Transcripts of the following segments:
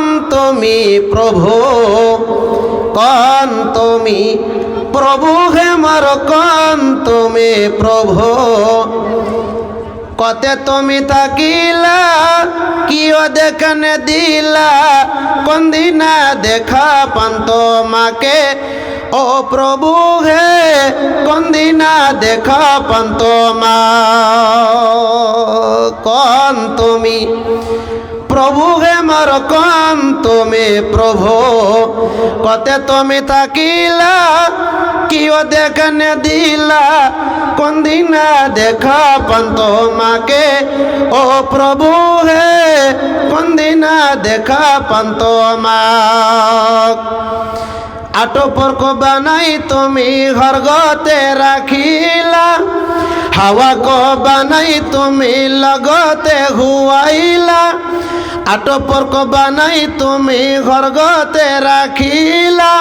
কন তুমি প্রভু, কন তুমি প্রভু হে মোর কন তুমি প্রভু। কতে তুমি থাকিলা কিও দেখনে দিলা, কোন দিনা দেখা পান তোমাকে ও প্রভু হে, কোন দিনা দেখা পান তোমাকে। কন তুমি প্রভু হে মোর কন তুমি প্রভু। কতে তুমি থাকিলা কিও দেখনে দিলা, কোন দিনা দেখা পান তোমাকে ও প্রভু হে, কোন দিনা দেখা পান তোমাকে। আটো পর্ক বানাই তুমি ঘরগতে রাখিলা, হাওয়া কো বানাই তুমি লগতে হুয়াইলা। আটো পর্ক বানাই তুমি ঘরগতে রাখিলা,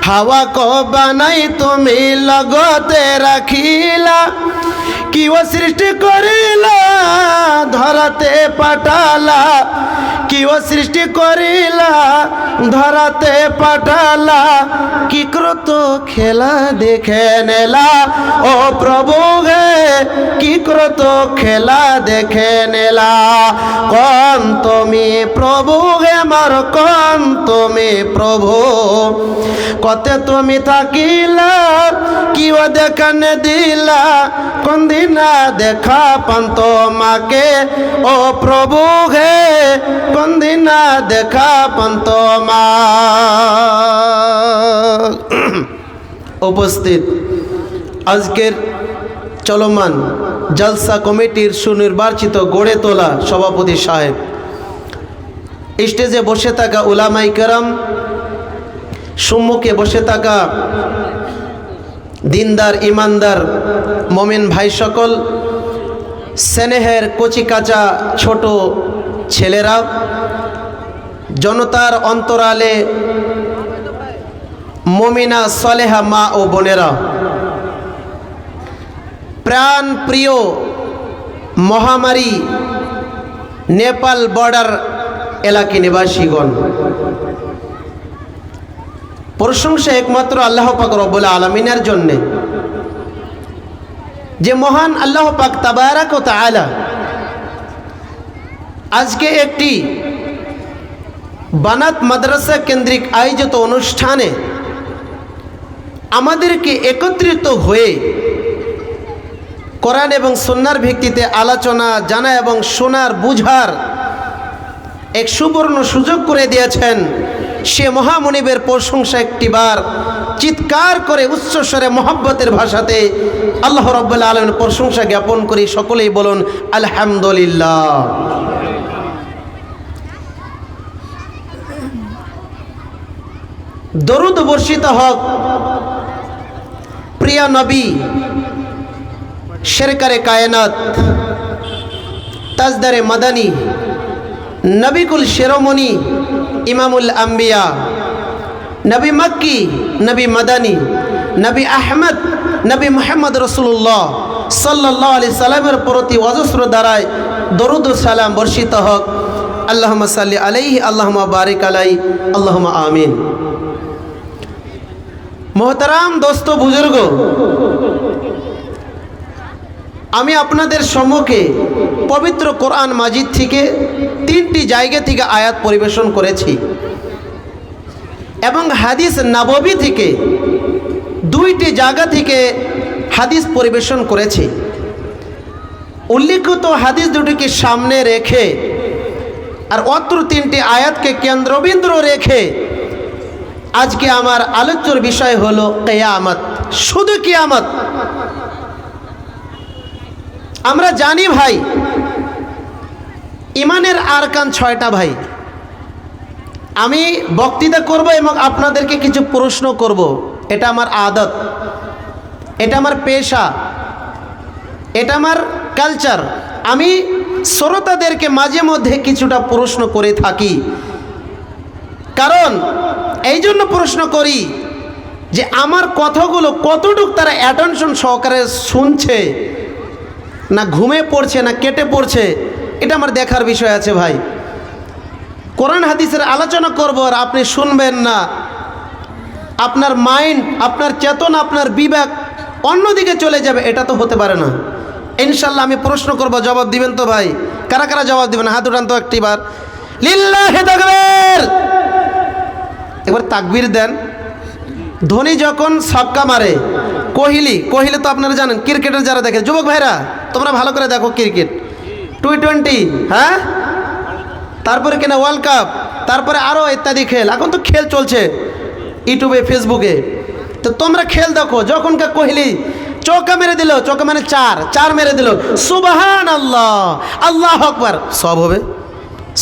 হাওয়া কো বানাই তুমি লগতে রাখিলা। কিও সৃষ্টি করিলা ধরাতে পাঠালা, কিও সৃষ্টি করিলা ধরাতে পাঠালা। কি ক্রত খেলা দেখে নেলা ও প্রভু হে, কি ক্রত খেলা দেখে নেলা। কন তুমি প্রভু হে মোর কন তুমি প্রভু। কতে তুমি থাকিলা কিও দেখনে দিলা, কোন দিনা দেখা পান তোমাকে ও প্রভু হে, কোন দিনা দেখা পান তোমাকে। উপস্থিত আজকের চলমান জলসা কমিটির সুনির্বাচিত গড়ে তোলা সভাপতি সাহেব, স্টেজে বসে থাকা উলামায়ে কেরাম, সম্মুখে বসে থাকা দিনদার ইমানদার মোমেন ভাই সকল, স্নেহের কচি কাঁচা ছোট ছেলেরা, জনতার অন্তরালে মমিনা সলেহা মা ও বোনেরা, প্রাণ প্রিয় মহামারী নেপাল বর্ডার এলাকা নিবাসীগণ, প্রশংসা একমাত্র আল্লাহ পাক রব্বুল আলামিনের জন্যে, যে মহান আল্লাহ পাক তাবারাক ওয়া তাআলা আজকে একটি বানাত মাদ্রাসা কেন্দ্রিক আয়োজিত অনুষ্ঠানে আমাদেরকে একত্রিত হয়ে কোরআন এবং সুন্নাহর ভিত্তিতে আলোচনা জানা এবং শোনার বুঝার এক সুবর্ণ সুযোগ করে দিয়েছেন। সে মহামনিবের প্রশংসা একটিবার চিৎকার করে উচ্চস্বরে মহব্বতের ভাষাতে আল্লাহ রাব্বুল আলামিনের প্রশংসা জ্ঞাপন করি। সকলেই বলুন আলহামদুলিল্লাহ। দরুদ বর্ষিত হক প্রিয় নবী সরকারে কায়নাত তাজদারে মাদানী নবিকুল শিরোমণি ইমামুল আম্বিয়া নবী মক্কি নবী মাদানী নবী আহমদ নবী মুহাম্মদ রাসূলুল্লাহ সাল্লাল্লাহু আলাইহি সাল্লামের প্রতি অজস্র দ্বারায় দরুদ ও সালাম বর্ষিত হোক। আল্লাহুম্মা সাল্লি আলাইহি আল্লাহুম্মা বারিক আলাইহি আল্লাহুম্মা আমিন। মোহতারাম দোস্ত বুজুর্গ, আমি আপনাদের সম্মুখে পবিত্র কোরআন মাজিদ থেকে 3টি জায়গা থেকে আয়াত পরিবেশন করেছি এবং হাদিস নববী থেকে 2টি জায়গা থেকে হাদিস পরিবেশন করেছি। উল্লেখিত হাদিস দুটিকে সামনে রেখে আর অত্র 3টি আয়াতকে কেন্দ্রবিন্দু রেখে আজকে আমার আলোচ্যর বিষয় হলো কিয়ামত। শুধু কিয়ামত। আমরা জানি ভাই, ইমানের আরকান 6টা ভাই। আমি বক্তৃতা করব এবং আপনাদেরকে কিছু প্রশ্ন করব। এটা আমার আদত, এটা আমার পেশা, এটা আমার কালচার। আমি শ্রোতাদেরকে মাঝে মধ্যে কিছুটা প্রশ্ন করে থাকি। কারণ এই জন্য প্রশ্ন করি যে আমার কথাগুলো কতটুকু তারা অ্যাটেনশন সহকারে শুনছে, না ঘুমে পড়ছে, না কেটে পড়ছে, এটা আমার দেখার বিষয় আছে ভাই। কোরআন হাদিসের আলোচনা করব আর আপনি শুনবেন না, আপনার মাইন্ড, আপনার চেতনা, আপনার বিবেক অন্যদিকে চলে যাবে, এটা তো হতে পারে না। ইনশাল্লাহ আমি প্রশ্ন করব, জবাব দিবেন তো ভাই? কারা কারা জবাব দিবেন? হাত উঠান তো একটিবার। লিল্লাহি তাকবীর। এবার তাকবীর দেন। ধোনি যখন ছক্কা মারে, কোহলি তো আপনারা জানেন, ক্রিকেটের যারা দেখে, যুবক ভাইরা তোমরা ভালো করে দেখো ক্রিকেট, টি20, হ্যাঁ, তারপরে কিনা ওয়ার্ল্ড কাপ, তারপরে আরও ইত্যাদি খেল। এখন তো খেল চলছে ইউটিউবে, ফেসবুকে, তো তোমরা খেল দেখো। যখনকার কোহলি চৌকা মেরে দিল, চৌকা মানে চার মেরে দিল, সুবহানাল্লাহ, আল্লাহু আকবার, সব হবে,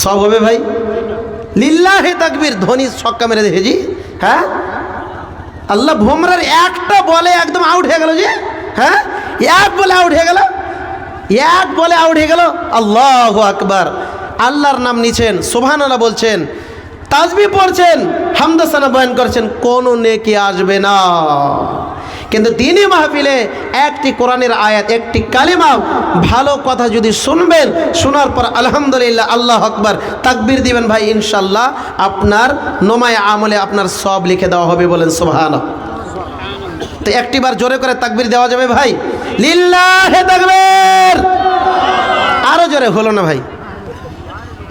সব হবে ভাই। লিল্লাহি তাকবীর। ধোনি ছক্কা মেরে দেখেছি, হ্যাঁ, আল্লাহ বুমরার একটা বলে একদম আউট হয়ে গেল, যে হ্যাঁ, এক বলে আউট হয়ে গেল, এক বলে আউট হয়ে গেল। আল্লাহু আকবার। আল্লাহর নাম নিছেন, সুবহানাল্লাহ বলছেন, তাসবিহ পড়ছেন, হামদাসানা বয়ান করছেন, কোনো নেকি আসবে না। কিন্তু দিনই মাহফিলে একটি কোরআনের আয়াত, একটি কালিমা, ভালো কথা যদি শুনবেন, শোনার পর আলহামদুলিল্লাহ, আল্লাহু আকবার, তাকবীর দিবেন ভাই, ইনশাল্লাহ আপনার নোমায় আমলে আপনার সব লিখে দেওয়া হবে। বলেন সুবহানাল্লাহ। তো একটিবার জোরে করে তাকবীর দেওয়া যাবে ভাই? লিল্লাহি তাকবীর। আরো জোরে হলো না ভাই,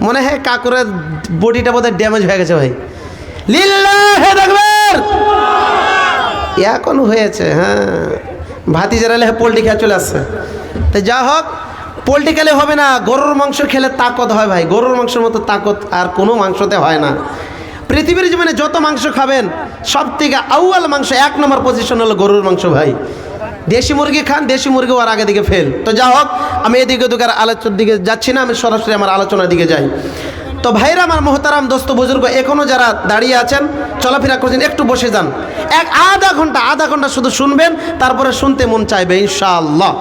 মনে হয় কাকুরের বডিটা বোধহয় ড্যামেজ হয়ে গেছে ভাই। লিল্লাহি তাকবীর। এখন হয়েছে, হ্যাঁ, ভাতি জেরালে পোলট্রি খেয়ে চলে আসছে। তো যা হোক, পোলট্রি খেলে হবে না, গরুর মাংস খেলে তাকত হয় ভাই। গরুর মাংসের মতো তাকত আর কোনো মাংসতে হয় না। পৃথিবীর জীবনে যত মাংস খাবেন, সব থেকে আউয়াল মাংস, 1 নম্বর পজিশন হলো গরুর মাংস ভাই। দেশি মুরগি খান, দেশি মুরগি আর আগে দিকে ফেল। তো যা হোক, আমি এদিকে ওদিকে আলোচনার দিকে যাচ্ছি না, আমি সরাসরি আমার আলোচনার দিকে যাই। তো ভাইরা আমার, মোহতারাম দোস্ত বুজুর্গ, এখনও যারা দাঁড়িয়ে আছেন, চলাফেরা করছেন, একটু বসে যান। আধা ঘন্টা শুধু শুনবেন, তারপরে শুনতে মন চাইবে ইনশাআল্লাহ।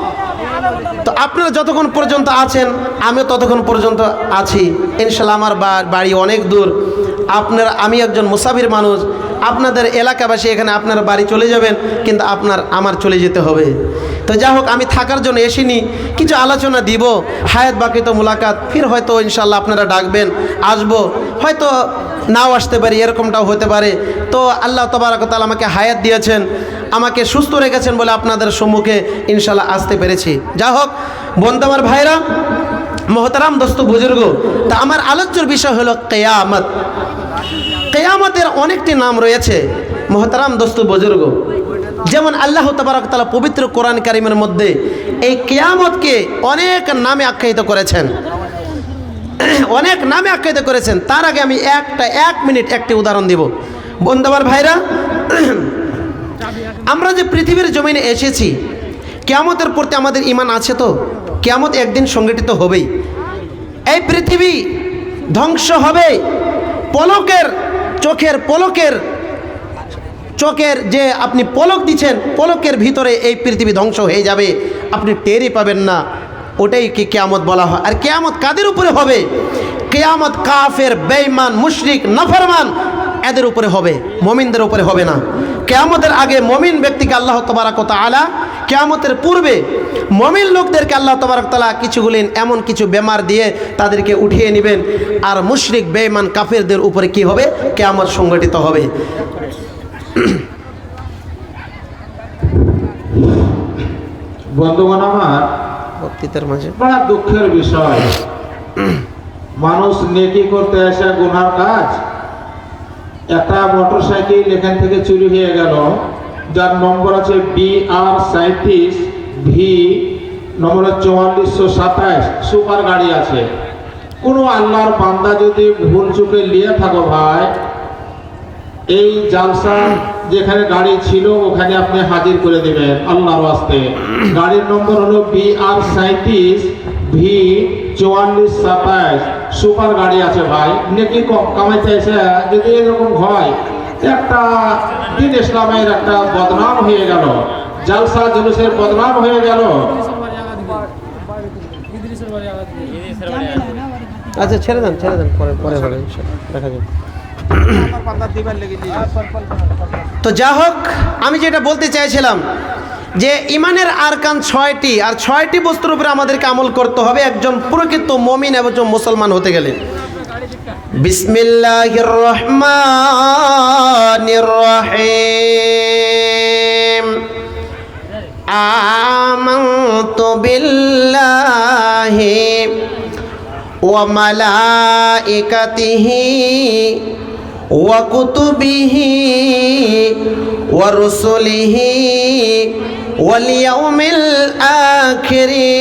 তো আপনারা যতক্ষণ পর্যন্ত আছেন, আমিও ততক্ষণ পর্যন্ত আছি ইনশাআল্লাহ। আমার বাড়ি অনেক দূর, আমি একজন মুসাফির মানুষ। আপনাদের এলাকাবাসী এখানে আপনার বাড়ি চলে যাবেন, কিন্তু আমার চলে যেতে হবে। তো যা হোক, আমি থাকার জন্য এসিনি, কিছু আলোচনা দিব। হায়াত বাকি তো মুলাকাত, ফির হয়তো ইনশাআল্লাহ আপনারা ডাকবেন, আসবো, হয়তো নাও আসতে পারি, এরকমটাও হতে পারে। তো আল্লাহ তাবারক ওয়া তাআলা আমাকে হায়াত দিয়েছেন, আমাকে সুস্থ রেখেছেন বলে আপনাদের সম্মুখে ইনশাআল্লাহ আসতে পেরেছি। যা হোক বন্ধু আমার, ভাইরা, মোহতারাম দোস্ত বুজুর্গ, তা আমার আলোচ্যর বিষয় হলো কিয়ামত। কিয়ামতের অনেকটি নাম রয়েছে মোহতারাম দোস্ত বুজুর্গ। যেমন আল্লাহ তাবারক ওয়া তাআলা পবিত্র কোরআন কারীমের মধ্যে এই কিয়ামতকে অনেক নামে আখ্যায়িত করেছেন, অনেক নামে আখ্যায়িত করেছেন। তার আগে আমি 1 মিনিট একটি উদাহরণ দিব। বন্ধু আমার, ভাইরা, আমরা যে পৃথিবীর জমিনে এসেছি, কিয়ামতের প্রতি আমাদের ঈমান আছে তো? কিয়ামত একদিন সংগঠিত হবেই। এই পৃথিবী ধ্বংস হবে, চোখের যে আপনি পলক দিচ্ছেন, পলকের ভিতরে এই পৃথিবী ধ্বংস হয়ে যাবে, আপনি টেরই পাবেন না। ওটাই কি কিয়ামত বলা হয়। আর কিয়ামত কাদের উপরে হবে? কিয়ামত কাফের, বেঈমান, মুশরিক, নাফরমান এদের উপরে হবে, মুমিনদের উপরে হবে না। কিয়ামতের আগে মুমিন ব্যক্তিকে আল্লাহ তাবারক ওয়া তাআলা, কিয়ামতের পূর্বে মুমিন লোকদেরকে আল্লাহ তাবারক ওয়া তাআলা এমন কিছু বেমার দিয়ে তাদেরকে উঠিয়ে নেবেন। আর মুশরিক, বেঈমান, কাফেরদের উপরে কি হবে? কিয়ামত সংগঠিত হবে। বন্ধুগণ আমার, বক্তৃতার মাঝে বড় দুঃখের বিষয়, মানুষ নেকি করতে আসে গুনার কাজ। একটা মোটরসাইকেল এখান থেকে চুরি হয়ে গেল, যার নম্বর আছে BR37 V নম্বর 4427, সুপার গাড়ি আছে। কোনো আল্লাহর বান্দা যদি ভুল চুকে নিয়ে থাকো ভাই, এই জালসা যেখানে গাড়ি ছিল ওখানে আপনি হাজির করে দেবেন আল্লাহর ওয়াস্তে। গাড়ির নম্বর হলো BR37 V 4427, সুপার গাড়ি আছে ভাই। নেকি কামাইতে এসে যদি এরকম হয়, একটা দিন ইসলামের একটা বদনাম হয়ে গেল, জালসা জুলুসের বদনাম হয়ে গেল। আচ্ছা, ছেড়ে দেন, পরে হবে, দেখা যাবে। তো যা হোক, আমি যেটা বলতে চাইছিলাম যে ঈমানের আরকান 6টি, আর 6টি বস্তুর উপরে আমাদেরকে আমল করতে হবে একজন প্রকৃত মুমিন এবং মুসলমান হতে গেলে। বিসমিল্লাহির রহমানির রহিম। আমানতু বিল্লাহি ওয়া মালাইকাতিহি ওয়া কুতুবিহি ওয়া রুসুলিহি ওয়াল ইয়াউমিল আখিরি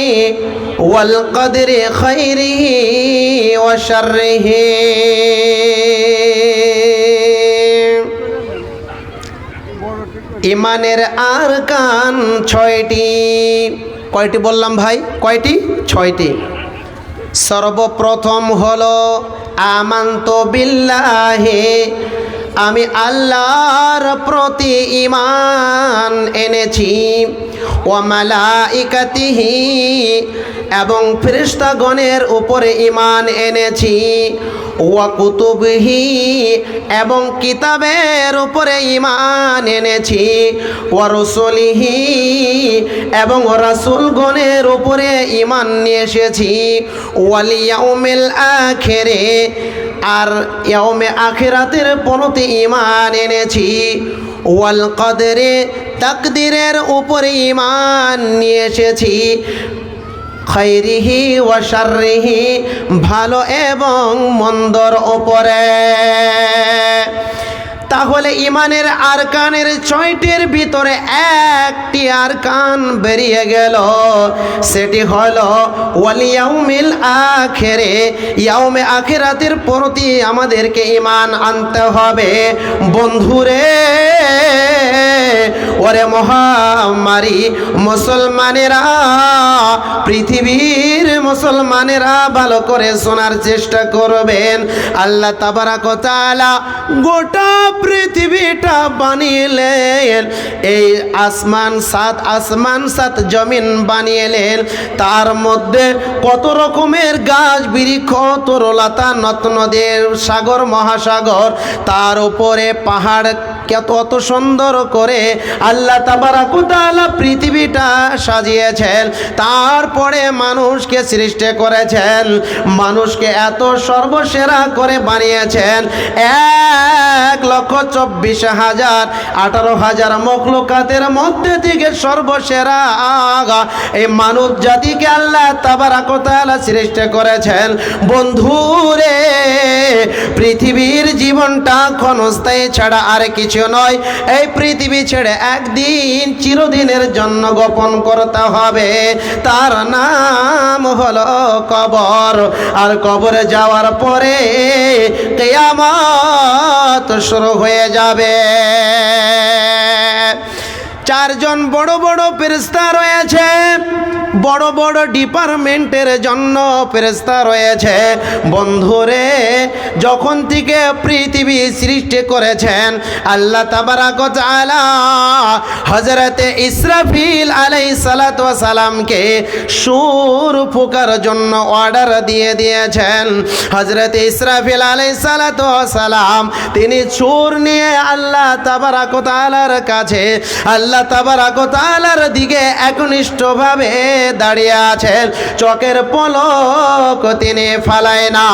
ওয়াল কদরি খাইরিহি ওয়া শাররিহি। ইমানের আরকান ছয়টি। কয়টি বললাম ভাই? কয়টি? ছয়টি। সর্বপ্রথম হলো আমানতু বিল্লাহি, আমি আল্লাহর প্রতি ঈমান এনেছি। ওয়া মালাইকাতিহি, এবং ফেরেশতাগণের উপরে ঈমান এনেছি। ওয়া কুতুবিহি, এবং কিতাবের উপরে ঈমান এনেছি। ওয়া রুসুলিহি, এবং রাসূলগণের উপরে ঈমান নিয়ে এসেছি। ওয়াল ইয়াউমিল আখিরে, আর ইয়াউমে আখিরাতের পরতে ঈমান এনেছি। ওয়াল কদরে, তাকদীরের উপরে ঈমান নিয়ে এসেছি। খাইরিহি ওয়া শাররিহি, ভালো এবং মন্দর উপরে। তাহলে ইমানের আরকানের ছয়টির ভিতরে একটি আরকান বেরিয়ে গেল, সেটি হলো ওয়াল ইয়াউমিল আখিরে, ইয়াউমে আখিরাতের প্রতি আমাদেরকে ঈমান আনতে হবে। বন্ধুরে, ওরে মহামারী মুসলমানেরা, পৃথিবীর মুসলমানেরা ভালো করে শোনার চেষ্টা করবেন। আল্লাহ তাবারাক ওয়া তাআলা গোটা পৃথিবীটা বানিয়েলেন, এই আসমান সাত জমিন বানিয়েলেন। তার মধ্যে কত রকমের গাছ বৃক্ষ, তরুলতা, নদ নদী, সাগর মহাসাগর, তার উপরে পাহাড়, কত সুন্দর করে আল্লাহ তাবারাক ওয়া তাআলা পৃথিবীটা সাজিয়েছেন। তারপরে মানুষকে সৃষ্টি করেছেন, মানুষকে এত সর্বসেরা করে বানিয়েছেন। 1,24,000 18,000 মখলুকাতের মধ্যে থেকে সর্বসেরা এই মানব জাতিকে আল্লাহ তাবারাক ওয়া তাআলা সৃষ্টি করেছেন। বন্ধুরে, পৃথিবীর জীবনটা ক্ষণস্থায়ী ছাড়া আর কিছু নয়। এই পৃথিবী ছেড়ে একদিন চিরদিনের জন্য গোপন করতে হবে, তার নাম হলো কবর। আর কবরে যাওয়ার পরে কিয়ামত শুরু হয়ে যাবে। চারজন বড় বড় ফেরেশতা রয়েছে, বড় বড় ডিপার্টমেন্টের জন্য ফেরেশতা রয়েছে। বন্ধুরে, যখন থেকে পৃথিবী সৃষ্টি করেছেন আল্লাহ তাবারাক ওয়া তাআলা হযরতে ইসরাফিল আলাইহিস সালাতু ওয়াস সালামকে সুর ফুঁকার জন্য অর্ডার দিয়ে দিয়েছেন। হযরতে ইসরাফিল আলাইহিস সালাতু ওয়াস সালাম তিনি সুর নিয়ে আল্লাহ তাবারাক ওয়া তাআলার কাছে, আল্লাহ তাবারাক ওয়া তাআলার দিকে একনিষ্ঠভাবে দাঁড়িয়ে আছেন। চোখের পলক তিনি ফালায় না,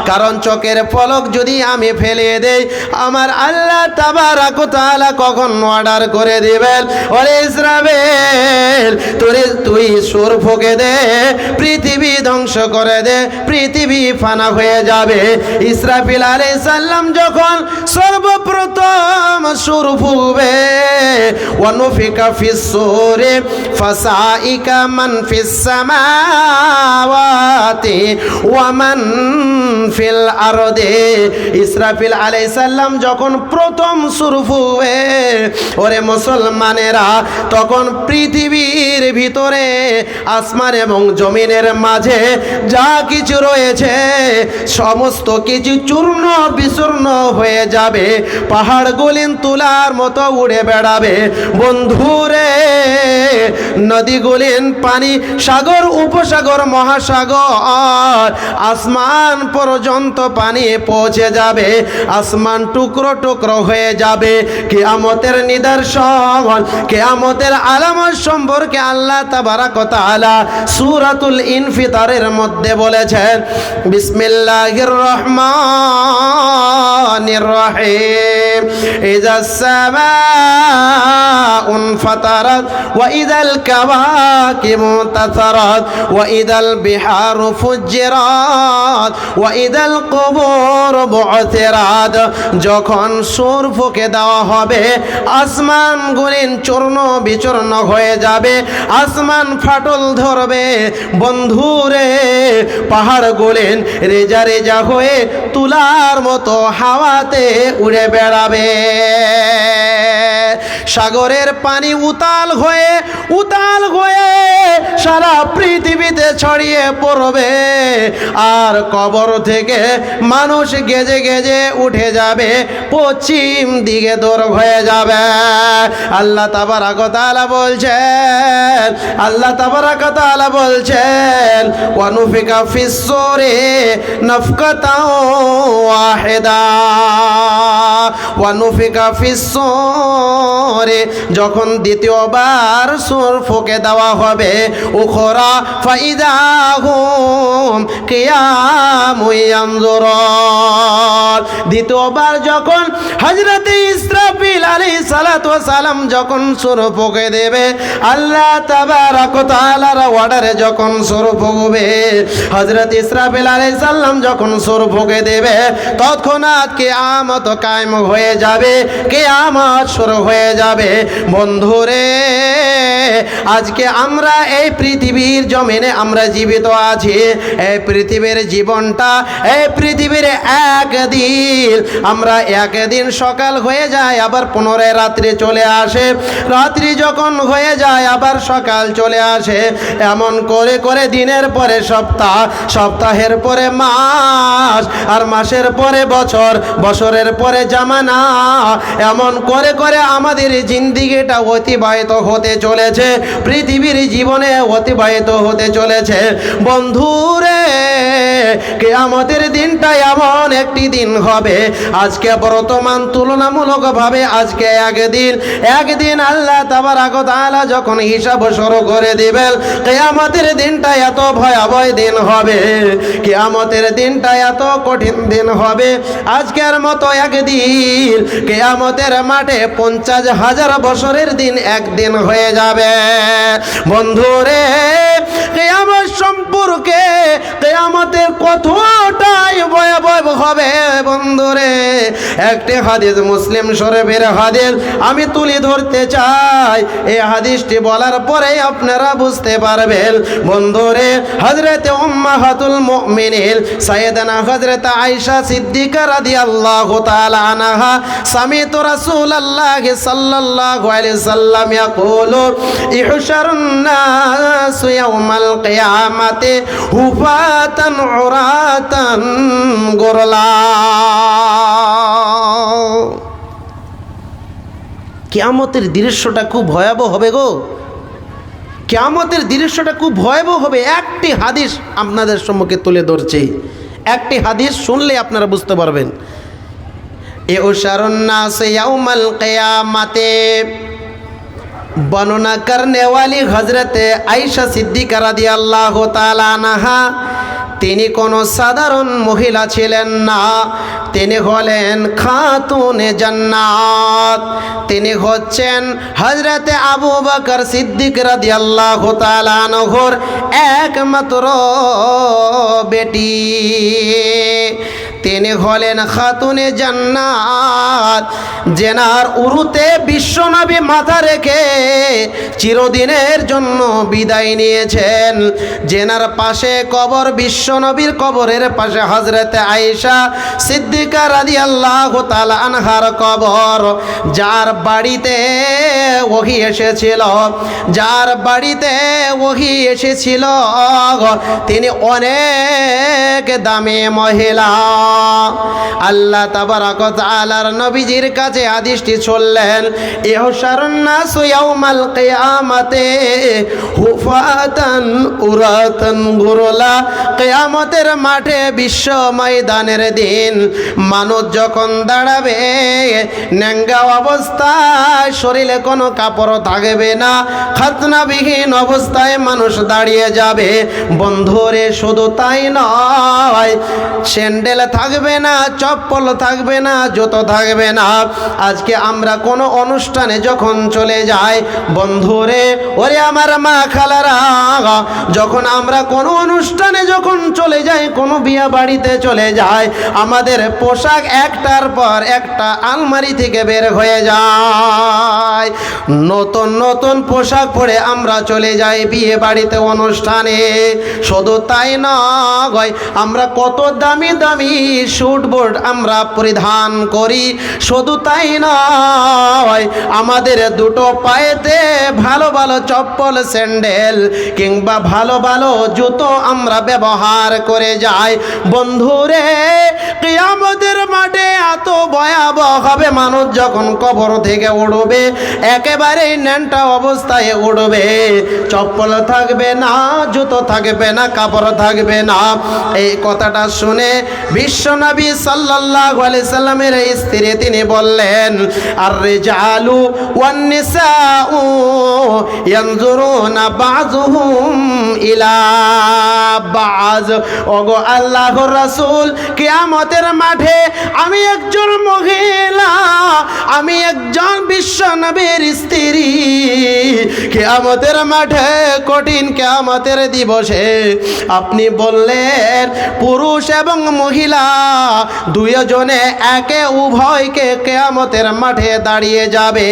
কারণ চোখের পলক যদি আমি ফেলে দেই, আমার আল্লাহ তাবারাক ওয়া তাআলা কখন অর্ডার করে দিবেন, ওরে ইসরাফিল তুই সুর ফুঁকে দে, পৃথিবী ধ্বংস করে দে, পৃথিবী ফানা হয়ে যাবে। ইসরাফিল আলাইহিস সালাম যখন সর্বপ্রথম সুর ফুঁকবে, ওয়ানুফিকা ফিস সূরি ফাসাইকা মান ফিস সামাওয়াতি ওয়া মান ফিল আরদি। ইসরাফিল আলাইহিস সালাম যখন প্রথম সুর ফুঁকবে, ওরে মুসলমানেরা, তখন পৃথিবীর ভিতরে আসমান এবং জমিনের মাঝে যা কিছু রয়েছে সমস্ত কিছু চূর্ণ বিচূর্ণ হয়ে যাবে, পাহাড়গুলি তুলার মতো উড়ে বেড়াবে। বন্ধুরে নদীগুলিন পানি, সাগর, উপসাগর, মহাসাগর, আসমান পর্যন্ত পানি পৌঁছে যাবে, আসমান টুকরো টুকরো হয়ে যাবে। কিয়ামতের নিদর্শন, কিয়ামতের আলামত সম্পর্কে আল্লাহ তাবারাক ওয়া তাআলা সূরাতুল ইনফিতারের মধ্যে বলেছেন, বিসমিল্লাহির রহমানির রহিম, ইযাস সামাউন ফাতারাত ওয়া ইযাল কাওয়াকিবু তাসারাত ওয়া ইযাল বিহারু ফুজ্জিরাত ওয়া ইযাল কুবুর বু'থিরাত। যখন সুর ফুঁকে দেওয়া হবে, আসমানগুলি চূর্ণ বিচূর্ণ হয়ে যাবে, আসমান ফাটল ধরবে। বন্ধুরে পাহাড়গুলি রেজা রেজা হয়ে তুলার মতো হাওয়াতে উড়ে বেড়াবে, সাগরের পানি উতাল হয়ে সারা পৃথিবীতে ছড়িয়ে পড়বে, আর কবর থেকে মানুষ গেজে গেজে উঠে যাবে, পশ্চিম দিকে দৌড় হয়ে যাবে। আল্লাহ তাবারাক ওয়া তাআলা বলছেন, আল্লাহ তাবারাক ওয়া তাআলা বলছেন, ওয়া নুফিকা ফিস সূরি নাফকাতাও ওয়াহিদা ওয়া নুফিকা ফিস সূরি, যখন দ্বিতীয়বার সূর ফুঁকে দেওয়া হবে, উখরা ফাইদাহুম কিয়ামুন ইয়ানজুরুন, দ্বিতীয়বার যখন হযরত ইসরাফিল আলাইহিস সালাতু ওয়াস সালাম যখন সূর ফুঁকে দেবে, আল্লাহ তাবারাক ওয়া তাআলার অর্ডারে যখন সূর ফুঁকবে, হযরত ইসরাফিল আলাইহিস সালাম যখন সূর ফুঁকে দেবে, তৎক্ষণাৎ কিয়ামত কায়েম হয়ে যাবে, কিয়ামত শুরু হয়ে যাবে। বন্ধুরে আজকে আমরা এই পৃথিবীর জমিনে আমরা জীবিত আছি, এই পৃথিবীর জীবনটা, এই পৃথিবীর একদিন, আমরা একদিন সকাল হয়ে যায় আবার পুনরায় রাত্রি চলে আসে, রাত্রি যখন হয়ে যায় আবার সকাল চলে আসে, এমন করে করে দিনের পরে সপ্তাহ, সপ্তাহের পরে মাস, আর মাসের পরে বছর, বছরের পরে জামানা, এমন করে করে আমাদের জিন্দিগিটা অতিবাহিত হতে চলেছে, পৃথিবীর জীবনে অতিবাহিত হতে চলেছে। বন্ধুরে কিয়ামতের দিনটা এমন একটি দিন হবে, আজকে বর্তমান তুলনামূলকভাবে আজকে একদিন আল্লাহ তাবারাক ওয়া তাআলা যখন হিসাব শুরু করে দিবেন, কিয়ামতের দিনটা এত ভয়াবহ দিন হবে, কিয়ামতের দিনটা এত কঠিন দিন হবে, আজকের মতো একদিন কিয়ামতের মাঠে 50,000 বছরের দিন একদিন হয়ে যাবে। বন্ধুরে কিয়ামত সম্পর্কে, কিয়ামতের কতটাই ভয়াবহ হবে বন্ধুরে, একটি হাদিস, মুসলিম শরীফের হাদিস আমি তুলে ধরতে চাই, এই হাদিসটি বলার পরে আপনারা বুঝতে পারবেন। বন্ধুরে হযরত উম্মাহাতুল মুমিনিন সাইয়েদানা হযরত আয়েশা সিদ্দিকা রাদিয়াল্লাহু তাআলা আনহা সামিতু রাসূলুল্লাহি সাল্লাল্লাহু আলাইহি সাল্লাম ইয়াকুলু ইহশারুন নাস ইয়াউমাল কিয়ামাতি হুফাতান উরাতান গুরলা। কিয়ামতের দৃশ্যটা খুব ভয়াবহ হবে গো, কিয়ামতের দৃশ্যটা খুব ভয়াবহ হবে। একটি হাদিস আপনাদের সম্মুখে তুলে ধরছি, একটি হাদিস শুনলে আপনারা বুঝতে পারবেন। ইহশারুন নাস ইয়াউমাল কিয়ামাতে, বর্ণনা করনে वाली হযরত আয়েশা সিদ্দিকা রাদিয়াল্লাহু তাআলা আনহা, তিনি কোনো সাধারণ মহিলা ছিলেন না, তিনি হলেন খাতুনে জান্নাত, তিনি হচ্ছেন হযরত আবু বকর সিদ্দিক রাদিয়াল্লাহু তাআলা আনহুর একমাত্র বেটি, তিনি হলেন খাতুনে জান্নাত, জেনার উরুতে বিশ্বনবী মাথা রেখে চিরদিনের জন্য বিদায় নিয়েছেন, জেনার পাশে কবর, বিশ্বনবীর কবরের পাশে হযরত আয়েশা সিদ্দিকা রাদিয়াল্লাহু তাআলা আনহার কবর, যার বাড়িতে ওহী এসেছিল, যার বাড়িতে ওহী এসেছিল, তিনি অনেক দামি মহিলা, আল্লাহ তাবারাক ওয়া তাআলার নবীজির কাছে হাদিসটি শুনলেন, ইহশারুন নাসু ইয়াউমাল কিয়ামাতে হুফাতান উরাতান গুরলা। কিয়ামতের মাঠে বিশ্ব ময়দানের দিন মানুষ যখন দাঁড়াবে, ন্যাঙ্গা অবস্থায়, শরীরে কোনো কাপড় থাকবে না, খাতনাবিহীন অবস্থায় মানুষ দাঁড়িয়ে যাবে। বন্ধুরে শুধু তাই নয়, স্যান্ডেল থাকবে না, চপ্পল থাকবে না, জুতো থাকবে না। আজকে আমরা কোনো অনুষ্ঠানে যখন চলে যাই, বন্ধুরে ওরে আমার মা খালারা, যখন আমরা কোনো অনুষ্ঠানে যখন চলে যাই, কোনো বিয়া বাড়িতে চলে যাই, আমাদের পোশাক একটার পর একটা আলমারি থেকে বের হয়ে যায়। নতুন নতুন পোশাক পরে আমরা চলে যাই বিয়ে বাড়িতে, অনুষ্ঠানে। শুধু তাই নয়, আমরা কত দামি দামি স্যুট বুট আমরা পরিধান করি। শুধু তাই নয়, আমাদের দুটো পায়েতে ভালো ভালো চপ্পল, স্যান্ডেল কিংবা ভালো ভালো জুতো আমরা ব্যবহার করে যাই। বন্ধুরে, কিয়ামতের মাঠে এত ভয়াবহ হবে, মানুষ যখন কবর থেকে উঠবে, একেবারে ন্যাংটা অবস্থায় উঠবে, চপ্পল থাকবে না, জুতো থাকবে না, কাপড় থাকবে না। এই কথাটা শুনে বিশ্বনবী সাল্লাল্লাহু আলাইহি সাল্লামের স্ত্রী তিনি বললেন, আর রিজালু ওয়ান নিসাউ ইয়ানজুরুনা বাযুহুম ইলা বায। ওগো আল্লাহর রাসূল, কিয়ামতের মাঠে আমি একজন মহিলা, আমি একজন বিশ্বনবীর স্ত্রী, কিয়ামতের মাঠে, কঠিন কিয়ামতের দিবসে আপনি বললেন পুরুষ এবং মহিলা দুইজনে একে উভয়কে কিয়ামতের মাঠে দাঁড়িয়ে যাবে,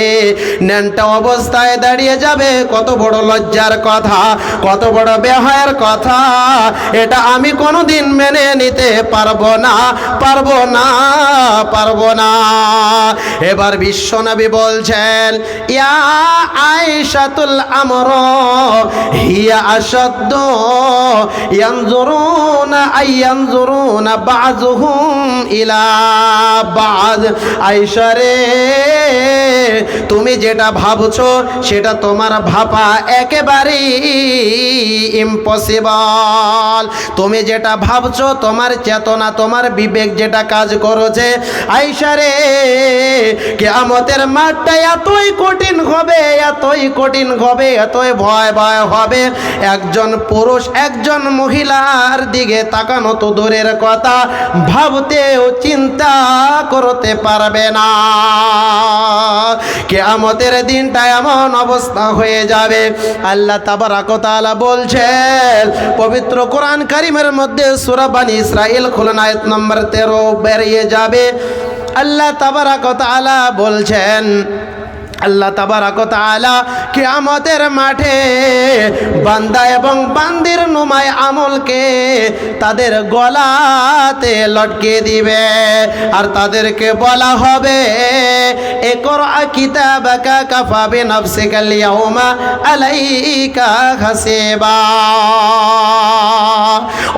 ন্যাংটা অবস্থায় দাঁড়িয়ে যাবে। কত বড় লজ্জার কথা, কত বড় বেহায়ার কথা, এটা আমি কোনোদিন মেনে নিতে পারবো না, পারবো না, পারবো না। এবার বিশ্বনবী বলছেন, ইয়া আয়েশাতুল আমর হিয়া আশাদ্দ ইয়ানজুরুনা বাযুহুম ইলা বায। আয়েশা রে, তুমি যেটা ভাবছো সেটা তোমার ভাবা একেবারেই ইম্পসিবল। তুমি যেটা ভাবছো, তোমার চেতনা, তোমার বিবেক যেটা কাজ করেছে, আয়েশা রে, কিয়ামতের মাঠটা এতই কঠিন হবে, এতই কঠিন হবে, এতই ভয় ভয় হবে, একজন পুরুষ একজন মহিলার দিকে তাকানো তো দূরের কথা, ভাবতেও চিন্তা করতে পারবে না। কিয়ামতের দিনটা এমন অবস্থা হয়ে যাবে। আল্লাহ তাবারাক ওয়া তাআলা বলছেন পবিত্র কোরআন কারীমের মধ্যে, সূরা বনী ইসরাঈল খুলুন, আয়াত নম্বর 13 বেরিয়ে যাবে। আল্লাহ তাবারাক ওয়া তাআলা বলছেন, আল্লাহ তাবারাক ওয়া তাআলা কিয়ামতের মাঠে বান্দা এবং বান্দির নুমায় আমলকে তাদের গলাতে লটকে দিবে, আর তাদেরকে বলা হবে, ইকরা কিতাবাকা কাফা বিনাফসিকাল ইয়াউমা আলাইকা হাসিবা।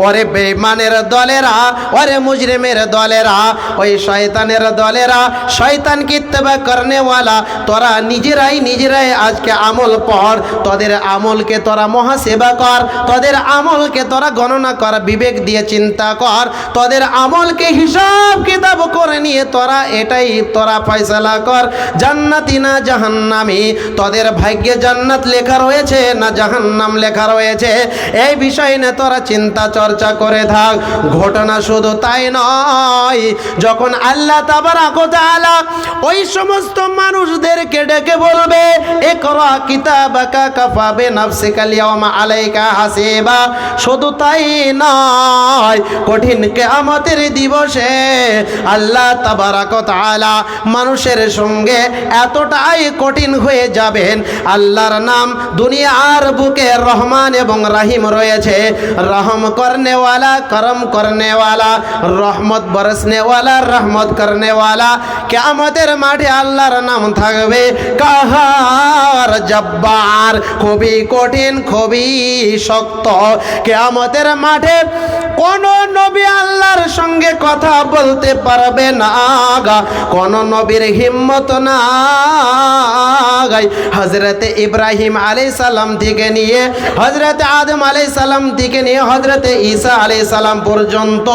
ওরে বেঈমানের দলেরা, ওরে মুজরিমের দলেরা, ওই শয়তানের দলেরা, শয়তানকে ইত্তেবা করনেওয়ালা, তোরা নিজেরাই আজকে আমল পড়, তোদের আমলকে তোরা মহাসেবা কর, তোদের আমলকে তোরা গণনা কর, বিবেক দিয়ে চিন্তা কর, তোদের আমলকে হিসাব কিতাব করে নিয়ে তোরা এটাই তোরা ফয়সালা কর, জান্নাতি না জাহান্নামী, তোদের ভাগ্যে জান্নাত লেখা রয়েছে না জাহান্নাম লেখা রয়েছে, এই বিষয় নিয়ে তোরা চিন্তা চর্চা করে থাক। ঘটনা শুধু তাই নয়, যখন আল্লাহ তাবারাক ওয়া তাআলা ওই সমস্ত মানুষদেরকে ডেকে বলবে, ইকরা কিতাবাকা কাফা বিনাফসিকাল ইয়াউমা আলাইকা হাসিবা, শুধু তাই নয়, কঠিন কিয়ামতের দিবসে আল্লাহ তাবারাক ওয়া তাআলা মানুষের সঙ্গে এতটাই কঠিন হয়ে যাবেন। আল্লাহর নাম দুনিয়ার বুকে রহমান এবং রাহিম রয়েছে, রহম করনে वाला, करम करने वाला, रहमत बरसने वाला, रहमत करने वाला। কিয়ামতের মাঠে আল্লাহর নাম থাকবে, কাহার, জব্বার, খুবই কঠিন, খুবই শক্ত। কিয়ামতের মাঠে কোন নবী আল্লাহর সঙ্গে কথা বলতে পারবে না, কোন নবীর হিম্মত নাই। হযরতে ইব্রাহিম আলাইহিস সালাম থেকে নিয়ে হযরতে আদম আলাইহিস সালাম থেকে নিয়ে হযরতে ঈসা আলাইহিস সালাম পর্যন্ত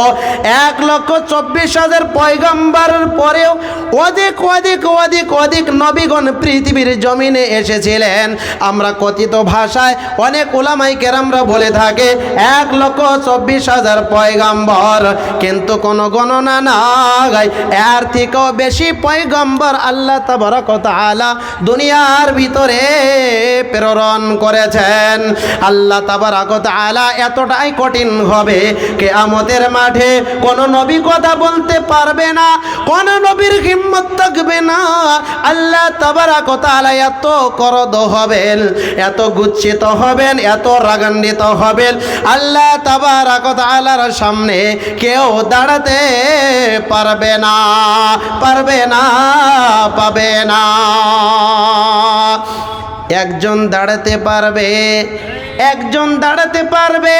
1,24,000 পয়গম্বরের পরেও অধিক অধিক অধিক অধিক নবীগণ পৃথিবীর জমিনে এসেছিলেন। আমরা কথিত ভাষায় অনেক উলামায়ে কেরামরা বলে থাকে 1,24,000 পয়গম্বর, কিন্তু কোনো গণনা নাই। এর থেকেও বেশি পয়গম্বর আল্লাহ তাবারক ওয়া তাআলা দুনিয়ার ভিতরে প্রেরণ করেছেন। আল্লাহ তাবারক ওয়া তাআলা এতটাই কঠিন হবে, কিয়ামতের মাঠে কোন নবী কথা বলতে পারবে না, কোন নবীর হিম্মত থাকবে না। আল্লাহ তাবারক ওয়া তাআলা এত ক্রোধ হবেন, এত গুচ্ছিত হবেন, এত রাগান্বিত হবেন, আল্লাহ তাবারক ওয়া তাআলার সামনে কেউ দাঁড়াতে পারবে না, পারবে না, পাবে না। একজন দাঁড়াতে পারবে, একজন দাঁড়াতে পারবে,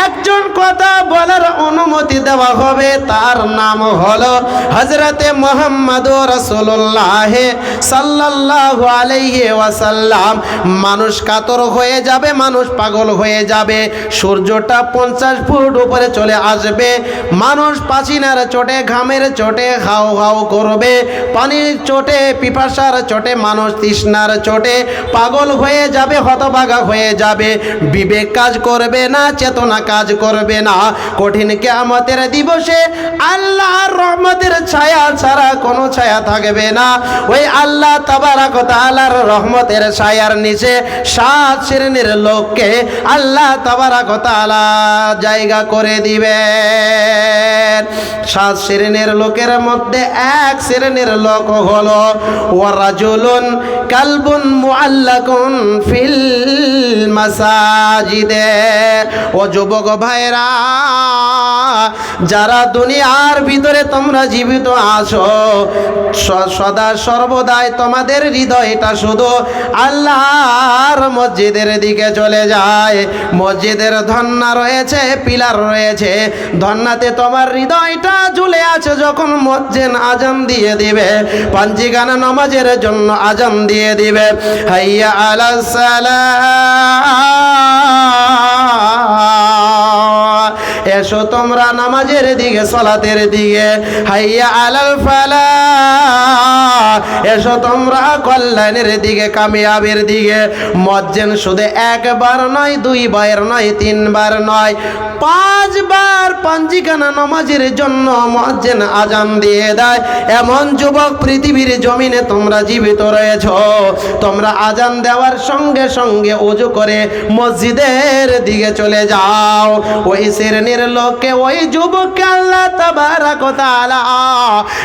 একজন কথা বলার অনুমতি দেওয়া হবে, তার নাম হলো হযরতে মুহাম্মদুর রাসূলুল্লাহ সাল্লাল্লাহু আলাইহি ওয়াসাল্লাম। মানুষ কাতর হয়ে যাবে, মানুষ পাগল হয়ে যাবে, সূর্যটা 50 ফুট উপরে চলে আসবে, মানুষ পাছিনার চোটে, ঘামের চোটে হাউ হাউ করবে, পানির চোটে, পিপাসার চোটে, মানুষ তৃষ্ণার চোটে পাগল হয়ে যাবে, হতভাগা হয়ে যাবে, বিবেক কাজ করবে না, চেতনা কাজ করবে না। কঠিন কিয়ামতের দিবসে আল্লাহর রহমতের ছায়া ছাড়া কোনো ছায়া থাকবে না। ওই আল্লাহ তাবারক ওয়া তাআলার রহমতের ছায়ার নিচে 7 শ্রেণীর লোককে আল্লাহ তাবারক ওয়া তাআলা জায়গা করে দিবেন। 7 শ্রেণীর লোকের মধ্যে এক শ্রেণীর লোক হলো ওয়ারাজুলুন কালবুন মুআল্লাকুন ফিল মাসাজিদে। ও যুবক ভাইরা, যারা দুনিয়ার ভিতরে তোমরা জীবিত আছো, সদা সর্বদাই তোমাদের হৃদয়টা শুধু আল্লাহর মসজিদের দিকে চলে যায়। মসজিদের ধন্না রয়েছে, পিলার রয়েছে, ধন্নাতে তোমার হৃদয়টা ঝুলে আছে। যখন মুয়াজ্জিন আজান দিয়ে দিবে, পাঞ্জিগানা নামাজের জন্য আজান দিয়ে দিবে, হাইয়া আলাস সালাহ, এসো তোমরা নামাজের দিকে, সালাতের দিকে, হাইয়া আলাল ফালাহ, এসো তোমরা কল্যাণের দিকে, কামিয়াবির দিকে। মুয়াজ্জিন শুধু একবার নয়, 2 বার নয়, 3 বার নয়, 5 বার পাঞ্জিখানা নামাজের জন্য মুয়াজ্জিন আজান দিয়ে দেয়। এমন যুবক পৃথিবীর জমিনে তোমরা জীবিত রয়েছ। তোমরা আজান দেওয়ার সঙ্গে সঙ্গে ওযু করে মসজিদের দিকে চলে যাও। ওই শ্রেণীর লোককে, ওই যুবককে আল্লাহ তাবারক ওয়া তাআলা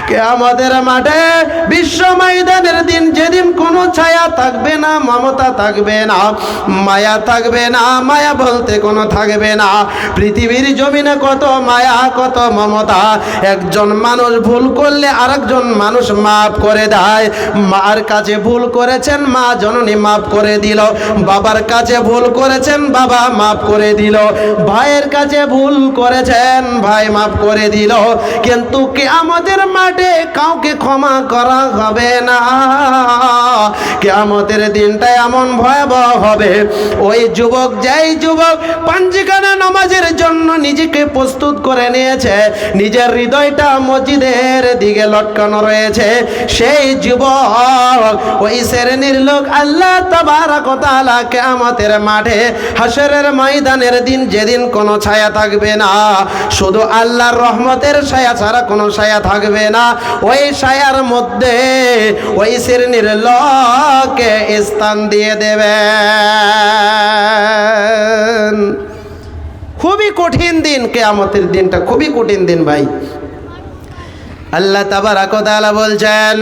কিয়ামতের মাঠে বিশ্ব ময়দানের দিন, যেদিন কোনো ছায়া থাকবে না, মমতা থাকবে না, মায়া থাকবে না, মায়া বলতে কোনো থাকবে না। পৃথিবীর জমিনে কত মায়া, কত মমতা। একজন মানুষ ভুল করলে আরেকজন মানুষ মাফ করে দেয়। মার কাছে ভুল করেছেন, মা জননী মাফ করে দিল। বাবার কাছে ভুল করেছেন, বাবা মাফ করে দিল। ভাইয়ের কাছে ভুল করেছেন, ভাই মাফ করে দিল। কিন্তু কিয়ামতের মাঠে কাউকে ক্ষমা করা হবে না। কিয়ামতের দিনটা এমন ভয়াবহ হবে। ওই যুবক, যেই যুবক পাঞ্জিখানা নামাজের জন্য নিজেকে প্রস্তুত করে নিয়েছে, নিজের হৃদয়টা মসজিদের দিকে লটকানো রয়েছে, সেই যুবক, ওই শ্রেণীর লোক আল্লাহ তাবারক ওয়া তাআলা কিয়ামতের মাঠে, হাশরের ময়দানের দিন, যেদিন কোনো ছায়া থাকবে না, শুধু আল্লাহর রহমতের ছায়া ছাড়া কোনো ছায়া থাকবে না, ওই ছায়ার মধ্যে ওই শ্রেণীর লোককে স্থান দিয়ে দেবেন। খুবই কঠিন দিন, কিয়ামতের দিনটা খুবই কঠিন দিন ভাই। আল্লাহ তাবারক ওয়া তাআলা বলছেন,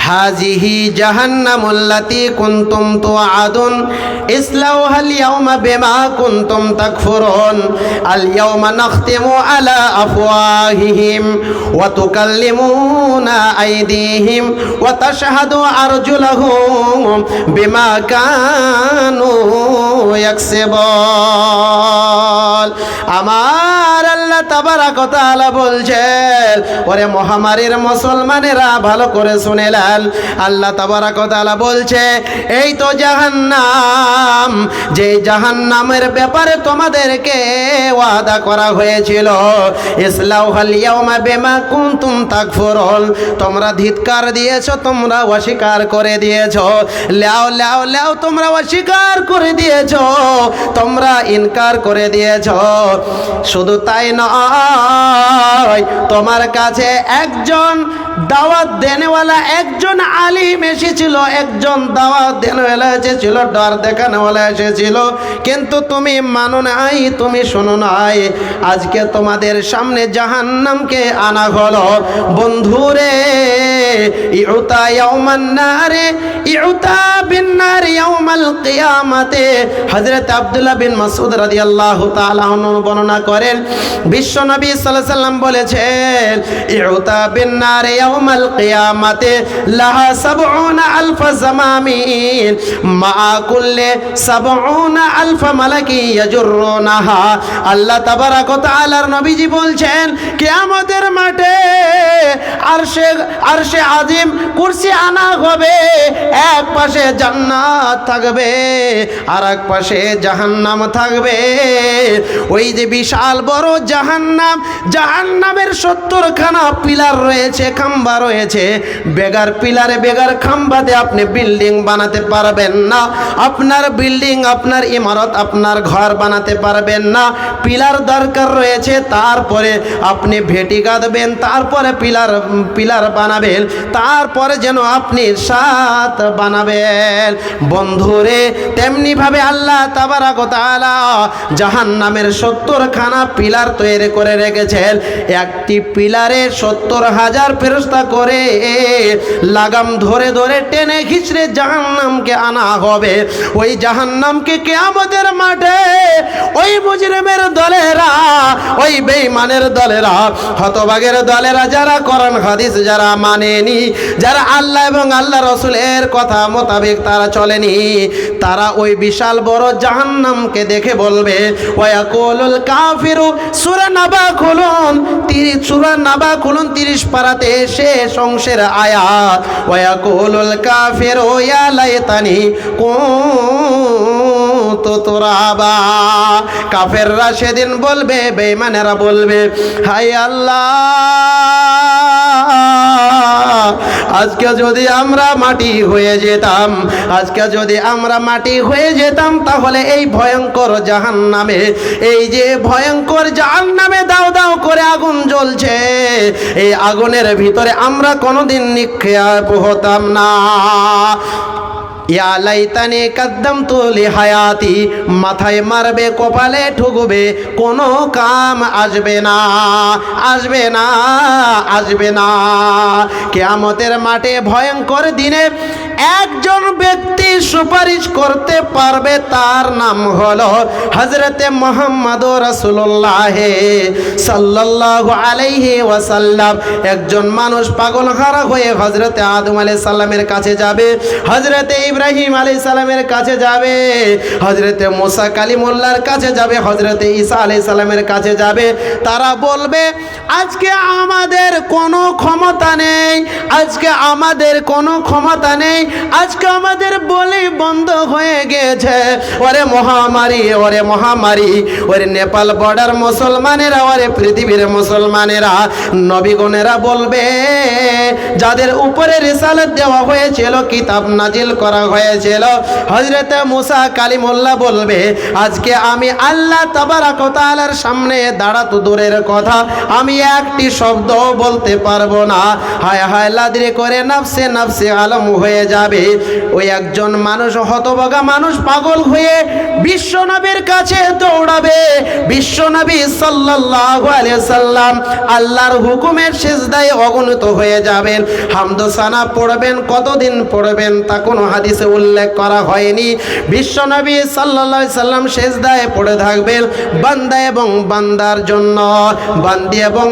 হাজিহি জাহান্নামুল্লাতী কুনতুম তুআদুন ইসলাউহাল ইয়াওমা বিমা কুনতুম তাকফুরুন আল ইয়াওমা নাখতিমু আলা আফওয়াহিহিম ওয়া তুকাল্লিমুনা আইদিহিম ওয়া তাশহাদু আরজুলাহুম বিমা কানু ইয়াকসিবুন। আমার আল্লাহ তাবারাক ওয়া তাআলা বলছেন, ওরে মহামারীর মুসলমানেরা ভালো করে শুনেলেন। আল্লাহ তাবারাক ওয়া তাআলা বলছে, এই তো জাহান্নাম, যে জাহান্নামের ব্যাপারে তোমাদেরকে ওয়াদা করা হয়েছিল, ইসলাউহাল ইয়াওমা বিমা কুনতুম তাকফুরুন, তোমরা ধিক্কার দিয়েছো, তোমরা অস্বীকার করে দিয়েছো, লাও লাও লাও তোমরা অস্বীকার করে দিয়েছো, তোমরা ইনকার করে দিয়েছো। শুধু তাই নয়, তোমার কাছে একজন দাওয়াত দেনেওয়ালা, একজন আলিম এসেছিল, একজন দাওয়াত দেনেওয়ালা এসেছিল, ডর দেখানোওয়ালা এসেছিল, কিন্তু তুমি মানো নাই, তুমি শোনো নাই। আজকে তোমাদের সামনে জাহান্নামকে আনা হলো। বন্ধুরে, ইউতা ইয়াউমান নারে, ইউতা বিন নার ইয়াউমাল কিয়ামাতে। হযরত আব্দুল্লাহ বিন মাসউদ রাদিয়াল্লাহু তাআলা আনহু বর্ণনা করেন, বিশ্বনবী সাল্লাল্লাহু আলাইহি সাল্লাম বলেছেন, ইউতা বিন নার ইয়াউমাল কিয়ামাতে লাহা ৭০,০০০ জামামিন মা কুল্লি ৭০,০০০ মালাকি ইয়াজুরুনাহা। আল্লাহ তাবারাক ওয়া তাআলার নবীজি বলছেন, কিয়ামতের মাঠে আরশে আজিম কুরসি আনা হবে, এক পাশে জান্নাত থাকবে আর এক পাশে জাহান্নাম থাকবে। ওই যে বিশাল বড় জাহান্নাম, জাহান্নামের ৭০খানা পিলার রয়েছে, খাম্বা রয়েছে। বেগার পিলারে, বেগার খাম্বাতে আপনি বিল্ডিং বানাতে পারবেন না। আপনার বিল্ডিং, আপনার ইমারত, আপনার ঘর বানাতে পারবেন না। পিলার দরকার রয়েছে, তারপরে আপনি ভেটি গাঁথবেন, তারপরে পিলার বানাবেন, তারপরে যেন আপনি সাত বানাবেন। বন্ধুরে, তেমনি ভাবে আল্লাহ তাবারাক ওয়া তাআলা জাহান্নামের ৭০খানা পিলার তৈরি করে রেখেছেন। একটি পিলারে ৭০,০০০ ফেরেশতা করে লাগাম ধরে ধরে টেনে খিচড়ে জাহান্নামকে আনা হবে। ওই জাহান্নামকে কিয়ামতের মাঠে ওই মুজরিমের দলেরা, ওই বেঈমানের দলেরা, হতভাগের দলেরা, যারা কোরআন হাদিস যারা মানেনি, যারা আল্লাহ এবং আল্লাহ রাসূলের কথা মোতাবেক তারা চলেনি, তারা ওই বিশাল বড় জাহান্নামকে দেখে বলবে, ওয়ায়াকুলুল কাফিরু, সূরা নাবা খুলুন, সূরা নাবা খুলুন ৩০ পারাতে শেষ অংশের আয়াত। ওয়ায়াকুলুল কাফিরু ইয়া লাইতানি কুনতু তুরাবা। কাফেররা সেদিন বলবে, বেঈমানেরা বলবে, হায় আল্লাহ, আজকে যদি আমরা মাটি হয়ে যেতাম, আজকে যদি আমরা মাটি হয়ে যেতাম, তাহলে এই ভয়ঙ্কর জাহান্নামে, এই যে ভয়ঙ্কর জাহান্নামে দাও দাও করে আগুন জ্বলছে, এই আগুনের ভিতরে আমরা কোনোদিন নিক্ষেপ হতাম না। ইয়া লাইতানি কাদ্দামতু লিহায়াতি, মাথায় মারবে, কপালে ঠুকবে, কোনো কাম আসবে না, আসবে না, আসবে না। কিয়ামতের মাঠে ভয়ঙ্কর দিনে একজন ব্যক্তি সুপারিশ করতে পারবে, তার নাম হলো হযরতে মুহাম্মদুর রাসূলুল্লাহ সাল্লাল্লাহু আলাইহি ওয়াসাল্লাম। একজন মানুষ পাগলখানা হয়ে হযরতে আদম আলাইহিস সালামের কাছে যাবে, হযরতে ইব্রাহিম আলাইহিস সালামের কাছে যাবে, হযরতে মুসা কালিমুল্লাহর কাছে যাবে, হযরতে ঈসা আলাইহিস সালামের কাছে যাবে। তারা বলবে, আজকে আমাদের কোনো ক্ষমতা নেই, আজকে আমাদের কোনো ক্ষমতা নেই, আজকে আমাদের বলি বন্ধ হয়ে গেছে। ওরে মহামারী, ওরে মহামারী, ওরে নেপাল বর্ডার মুসলমানেরা, ওরে পৃথিবীর মুসলমানেরা, নবীগণেরা বলবে, যাদের উপরে রিসালাত দেওয়া হয়েছিল, কিতাব নাজিল করা হয়েছিল, হযরতে মুসা কালিমুল্লাহ বলবে, আজকে আমি আল্লাহ তাবারাক ওয়া তাআলার সামনে দাঁড়াতো দূরের কথা, আমি একটি শব্দ বলতে পারবো না। হায় হায় লাদরি করে নাফসে নাফসে আলম হয়ে যাবে। ওই একজন মানুষ, হতভাগা মানুষ, পাগল হয়ে বিশ্বনবীর কাছে দৌড়াবে। বিশ্বনবী সাল্লাল্লাহু আলাইহি সাল্লাম আল্লাহর হুকুমের সিজদায় অবনত হয়ে যাবে। যাবেন। হামদ সানা পড়বেন, কতদিন পড়বেন তা কোনো হাদিসে উল্লেখ করা হয়নি। বিশ্বনবী সাল্লাল্লাহু আলাইহি সাল্লাম সেজদায় পড়ে থাকবেন বান্দা এবং বান্দার জন্য, বান্দি এবং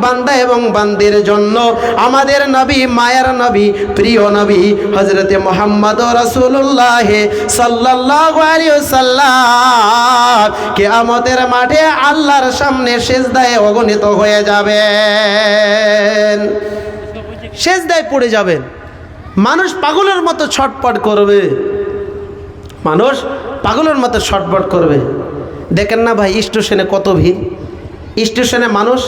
বান্দা এবং বান্দির জন্য। আমাদের নবী, মায়ার নবী, প্রিয় নবী হযরতে মুহাম্মদ রাসূলুল্লাহ সাল্লাল্লাহু আলাইহি ওয়াসাল্লাম কিয়ামতের মাঠে আল্লাহর সামনে সেজদায় অগণিত হয়ে যাবেন, সেজদায় পড়ে যাবেন। মানুষ পাগলের মতো ছটপট করবে, মানুষ পাগলের মতো ছটপট করবে। দেখেন না ভাই স্টেশনে কত ভিড়, স্টেশনে মানুষ,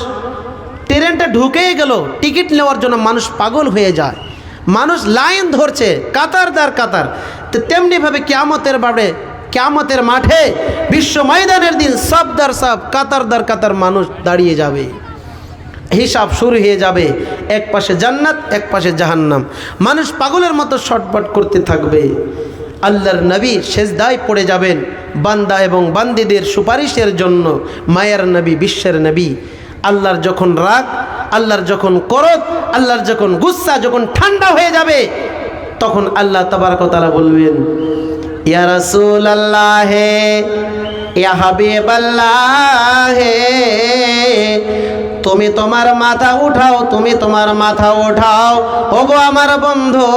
ট্রেনটা ঢুকেই গেল, টিকিট নেওয়ার জন্য মানুষ পাগল হয়ে যায়, মানুষ লাইন ধরছে কাতার দার কাতার। তো তেমনিভাবে কিয়ামতের মাঠে বিশ্ব ময়দানের দিন সব দার সব কাতার দার কাতার মানুষ দাঁড়িয়ে যাবে, হিসাব শুরু হয়ে যাবে। এক পাশে জান্নাত, এক পাশে জাহান্নাম। মানুষ পাগলের মতো ছটফট করতে থাকবে। আল্লাহর নবী সেজদায় পড়ে যাবেন বান্দা এবং বান্দীদের সুপারিশের জন্য। মায়ের নবী, বিশ্বের নবী। আল্লাহর যখন রাগ, আল্লাহর যখন ক্রোধ, আল্লাহর যখন গুসা যখন ঠান্ডা হয়ে যাবে, তখন আল্লাহ তাবারক ওয়া তাআলা বলবেন, ইয়া রাসূলুল্লাহ, ইয়া হাবিবাল্লাহ, তুমি তোমার মাথা উঠাও, তুমি তোমার মাথা উঠাও। ওগো আমার বন্ধু,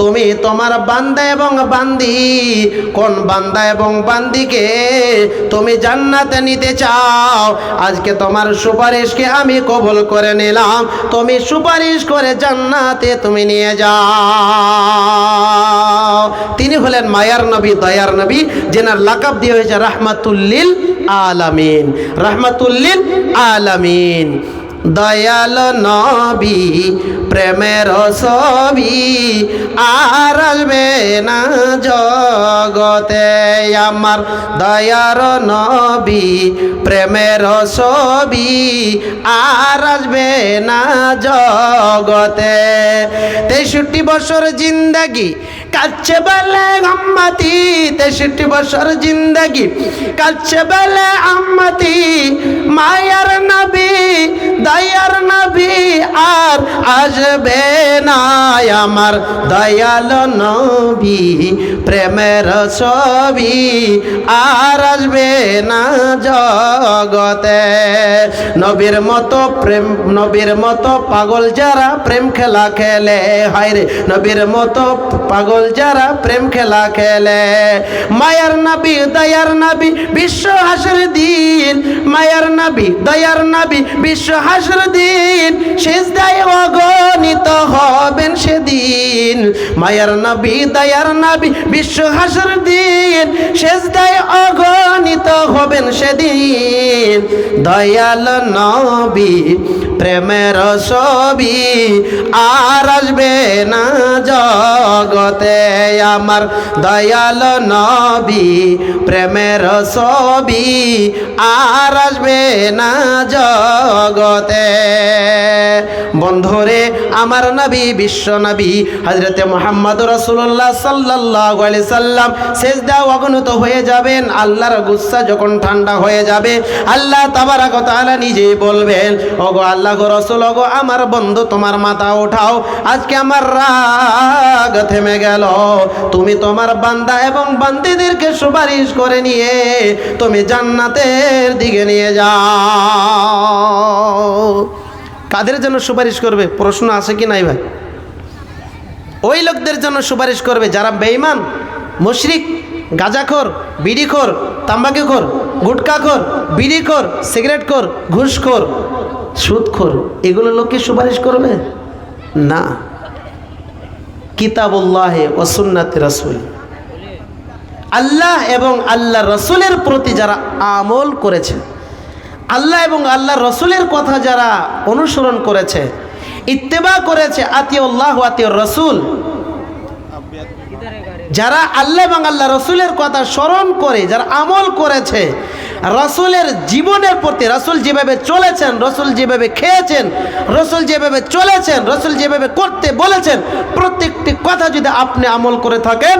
তুমি তোমার বান্দা এবং বান্দি, কোন বান্দা এবং বান্দিকে তুমি জান্নাতে নিতে চাও? আজকে তোমার সুপারিশকে আমি কবুল করে নিলাম, তুমি সুপারিশ করে জান্নাতে তুমি নিয়ে যাও। তিনি হলেন মায়ার নবী, দয়ার নবী, যেনার লাকাব দিয়ে হয়েছে রাহমাতুল্লিল আলামিন, রাহমাতুল্লিল আলামিন। দয়াল নবী প্রেমের ছবি আর আসবে না জগতে, আমার দয়ার নবী প্রেমের ছবি আর আসবে না জগতে। 63 বছর জিন্দেগি কাচ্ছে বলে আম্মতি, 63 বছর জিন্দেগি কাচ্ছে বলে আম্মতি। মায়ার নবী, দয়ার নবী আর আসবে না, আমার দয়াল নবী প্রেমের ছবি আর আসবে না জগতে। নবীর মতো প্রেম, নবীর মতো পাগল যারা প্রেম খেলা খেলে, হায় রে নবীর মতো পাগল যারা প্রেম খেলা খেলে। মায়ার নবী, দয়ার নবী বিশ্ব হাসর দিন, মায়ার নবী, দয়ার নবী বিশ্ব হাসর দিন, সেজদায় অগণিত হবেন সেদিন। মায়ার নবী, দয়ার নবী বিশ্ব হাসর দিন, সেজদায় অগণিত হবেন সেদিন। দয়াল নবী প্রেমের ছবি আর আসবে না জগতে, আমার দয়াল নবী প্রেমের ছবি আর আসবে না জগতে। বন্ধুরে, আমার নবী, বিশ্ব নবী হযরতে মুহাম্মদ রাসূলুল্লাহ সাল্লাল্লাহু আলাইহি সাল্লাম সেজদা অবনত হয়ে যাবেন। আল্লাহর গুসা যখন ঠান্ডা হয়ে যাবে, আল্লাহ তাবারক ওয়া তাআলা নিজেই বলবেন, ওগো আল্লাহ গো রাসূল, ওগো আমার বন্ধু, তোমার মাথা উঠাও, আজকে আমার রাগ থেমে গেল। তুমি তোমার বান্দা এবং বান্দীদেরকে সুপারিশ করে নিয়ে তুমি জান্নাতের দিকে নিয়ে যাও। কাদের জন্য সুপারিশ করবে? প্রশ্ন আছে কি নাই ভাই? ওই লোকদের জন্য সুপারিশ করবে যারা বেঈমান, মুশরিক, গাঁজাখোর, বিড়িখোর, তাম্বাকুখোর, গুটখাখোর, বিড়িখোর, সিগারেটখোর, ঘুষখোর, সুদখোর, এগুলো লোককে সুপারিশ করবে না। কিতাবুল্লাহ ওয়া সুন্নাতি রাসূল, আল্লাহ এবং আল্লাহ রসুলের প্রতি যারা আমল করেছে, আল্লাহ এবং আল্লাহ রসুলের কথা যারা অনুসরণ করেছে, ইত্তেবা করেছে, আতিউল্লাহ ওয়া আতিউর রসুল, যারা আল্লাহ এবং আল্লাহ রসুলের কথা স্মরণ করে যারা আমল করেছে, রসুলের জীবনের প্রতি, রসুল যেভাবে চলেছেন, রসুল যেভাবে খেয়েছেন, রসুল যেভাবে চলেছেন, রসুল যেভাবে করতে বলেছেন, প্রত্যেকটি কথা যদি আপনি আমল করে থাকেন,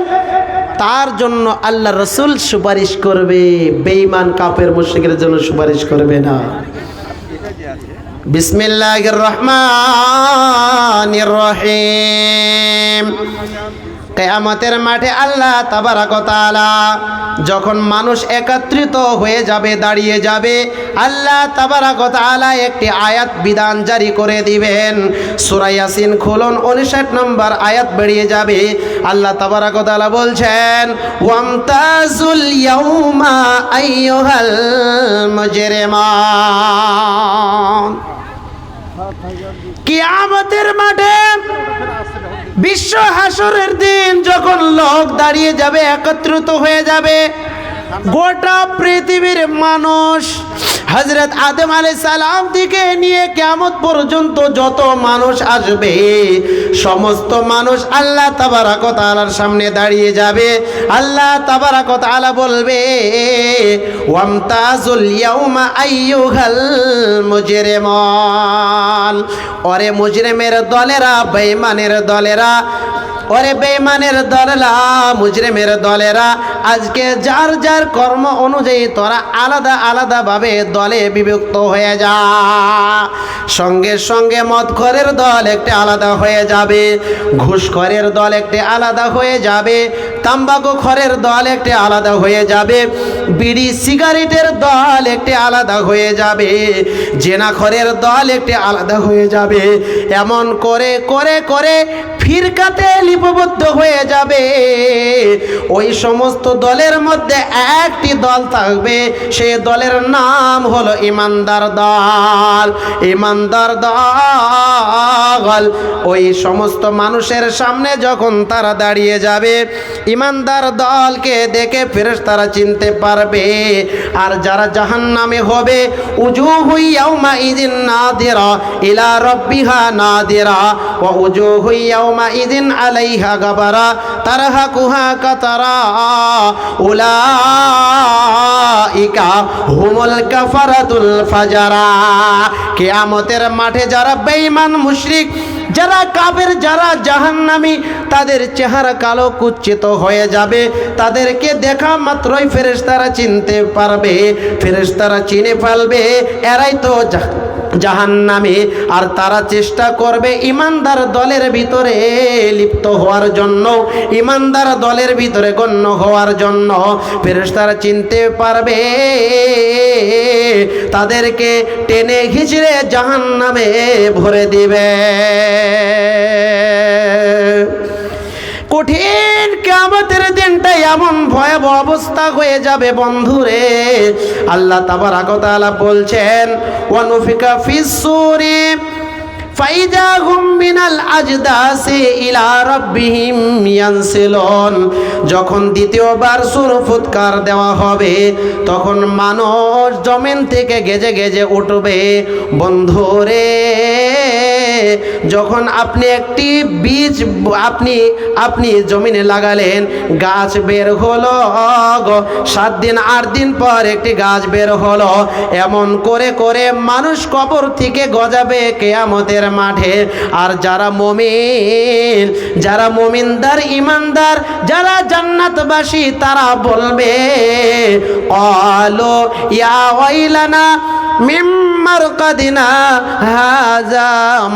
তার জন্য আল্লাহ রসুল সুপারিশ করবে, বেঈমান কাফের মুশরিকের জন্য সুপারিশ করবে না। বিসমিল্লাহির রহমানির রহিম। কিয়ামতের মাঠে আল্লাহ তাবারক ওয়া তাআলা যখন মানুষ একত্রিত হয়ে যাবে, দাঁড়িয়ে যাবে, আল্লাহ তাবারক ওয়া তাআলা একটি আয়াত বিধান জারি করে দিবেন। সূরা ইয়াসিন খুলুন, 59 নম্বর আয়াত বেরিয়ে যাবে। আল্লাহ তাবারক ওয়া তাআলা বলছেন, ওয়ামতাজুল ইয়াউমা আইয়ুহাল মুজরিমান। কিয়ামতের মাঠে বিশ্ব হাসরের দিন যখন লোক দাঁড়িয়ে যাবে, একত্রিত হয়ে যাবে, গোটা পৃথিবীর মানুষ হযরত আদম আলাইহিস সালাম থেকে নিয়ে কিয়ামত পর্যন্ত যত মানুষ আসবে, সমস্ত মানুষ আল্লাহ তাবারক ওয়া তাআলার সামনে দাঁড়িয়ে যাবে। আল্লাহ তাবারক ওয়া তাআলা বলবে, ওয়ামতাজুল ইয়াউমা আইয়ুহাল মুজরিমান। ওরে মুজরিমের দলেরা, বেঈমানের দলেরা, ওরে বেঈমানের দলেরা, মুজরিমের দলেরা, আজকে যার যার কর্ম অনুযায়ী তোরা আলাদা আলাদা ভাবে দলে বিভক্ত হয়ে যা। সঙ্গে সঙ্গে মদখোরের দল একটি আলাদা হয়ে যাবে, ঘুষখোরের দল একটি আলাদা হয়ে যাবে, তাম্বাকুখোরের দল একটি আলাদা হয়ে যাবে, বিড়ি সিগারেটের দল একটি আলাদা হয়ে যাবে, জেনাখোরের দল একটি আলাদা হয়ে যাবে। এমন করে করে করে ফিরকাতে লিপিবদ্ধ হয়ে যাবে। ওই সমস্ত দলের মধ্যে একটি দল থাকবে, সেই দলের নাম হলো ইমানদার দল। ইমানদার দল ওই সমস্ত মানুষের সামনে যখন তারা দাঁড়িয়ে যাবে, ইমানদার দলকে দেখে ফেরেশতারা চিনতে পারবে। আর যারা জাহান্নামে হবে, উজুহু ইয়াউমাইযিন নাদিরা ইলা রাব্বিহা নাদিরা ওয়া উজুহু ইয়াউমাইযিন আলাইহা গাবারা তারহাকুহা কাতারা উলাইকা হুমুল কাফারাতুল ফাজারা। কিয়ামতের মাঠে যারা বেঈমান, মুশরিক, যারা কাফের, যারা জাহান্নামী, তাদের চেহারা কালো কুচ্ছিত হয়ে যাবে। তাদেরকে দেখা মাত্রই ফেরেশতারা চিনতে পারবে, ফেরেশতারা চিনে ফেলবে এরাই তো জাহান্নামী। আর তারা চেষ্টা করবে ইমানদার দলের ভিতরে লিপ্ত হওয়ার জন্য, ইমানদার দলের ভিতরে গণ্য হওয়ার জন্য। ফেরেশতারা চিনতে পারবে, তাদেরকে টেনে হিচড়ে জাহান্নামে ভরে দিবে। কঠিন কিয়ামতের দিনটা এমন ভয়াবহ অবস্থা হয়ে যাবে বন্ধুরে। আল্লাহ তাবারক ওয়া তাআলা বলছেন, ওয়া নুফিকা ফিস সূরি ফাইদা হুম মিনাল আজদাসি ইলা রাব্বিহিম ইয়ানসিলুন। যখন দ্বিতীয়বার সূর ফুৎকার দেওয়া হবে, তখন মানুষ জমিন থেকে গেজে গেজে উঠবে। বন্ধুরে, যখন আপনি একটি বীজ আপনি জমিনে লাগালেন, গাছ বের হলো, 7 দিন 8 দিন পর একটি গাছ বের হলো। এমন করে করে মানুষ কবর থেকে গজাবে কিয়ামতের মাঠে। আর যারা মুমিন, যারা মুমিনদার, ইমানদার, যারা জান্নাতবাসী, তারা বলবে, ক্বালু ইয়া ওয়াইলানা মিম্মারকাদিনা হাযা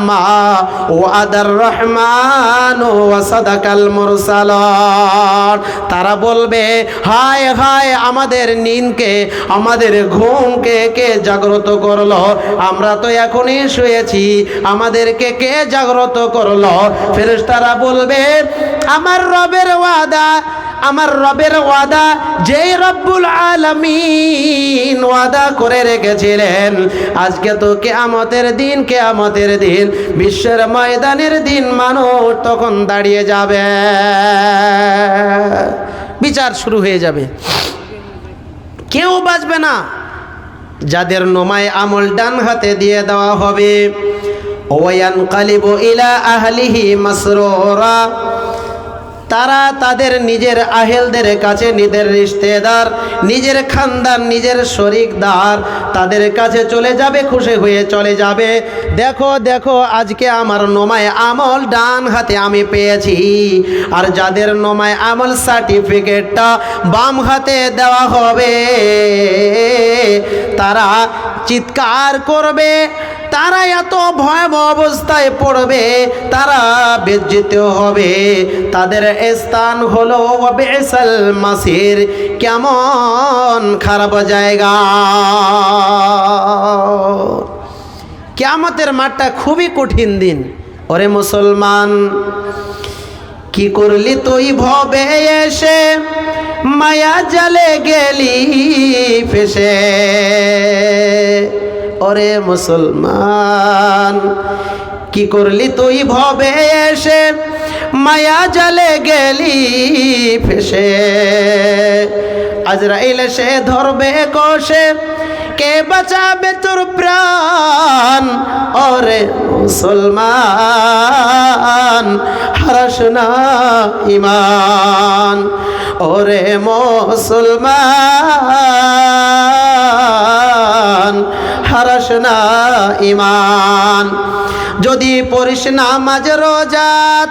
মা ওয়াদার রহমান ওয়া সাদাকাল মুরসালান। তারা বলবে, হায় হায়, আমাদের নিনকে, আমাদের ঘুমকে কে জাগ্রত করলো? আমরা তো এখনই শুয়েছি, আমাদেরকে কে জাগ্রত করলো? ফেরেশতারা বলবে, আমার রবের ওয়াদা, আমার রবের ওয়াদা, যেই রব্বুল আলামিন ওয়াদা করে রেখেছিলেন, আজকে তো কিয়ামতের দিন, কিয়ামতের দিন, বিশ্বের ময়দানের দিন, মানুষ তখন দাঁড়িয়ে যাবে, বিচার শুরু হয়ে যাবে, কেউ বাঁচবে না। যাদের নোমায় আমল ডান হাতে দিয়ে দেওয়া হবে, ওয়ায়ানকালিবু ইলা আহলিহি মাসরুরা, তারা তাদের নিজের আহেলদের কাছে, নিজের রিশতেদার, নিজের খানদান, নিজের শরিকদার, তাদের কাছে চলে যাবে, খুশি হয়ে চলে যাবে। দেখো দেখো, আজকে আমার নোমায় আমল ডান হাতে আমি পেয়েছি। আর যাদের নোমায় আমল সার্টিফিকেটটা বাম হাতে দেওয়া হবে, তারা চিৎকার করবে, তারা এত ভয়াবহ অবস্থায় পড়বে, তারা বেজ্জিত হবে, তাদের স্থান হলো বিসাল মাসির, কেমন খারাপ জায়গা। কিয়ামতের মাঠটা খুবই কঠিন দিন। ওরে মুসলমান, কি করলি তুই ভবে এসে, মায়া জালে গেলি ফেসে। ওরে মুসলমান, কি করলি তুই ভবে এসে, মায়া জালে গেলি ফেসে। আজরাইল সে ধরবে কষে, কে বাঁচাবে তোর প্রাণ। ওরে মুসলমান, হারাস না ঈমান। ওরে মুসলমান, হারাস না ঈমান। যদি পড়িস নামাজ রোজা,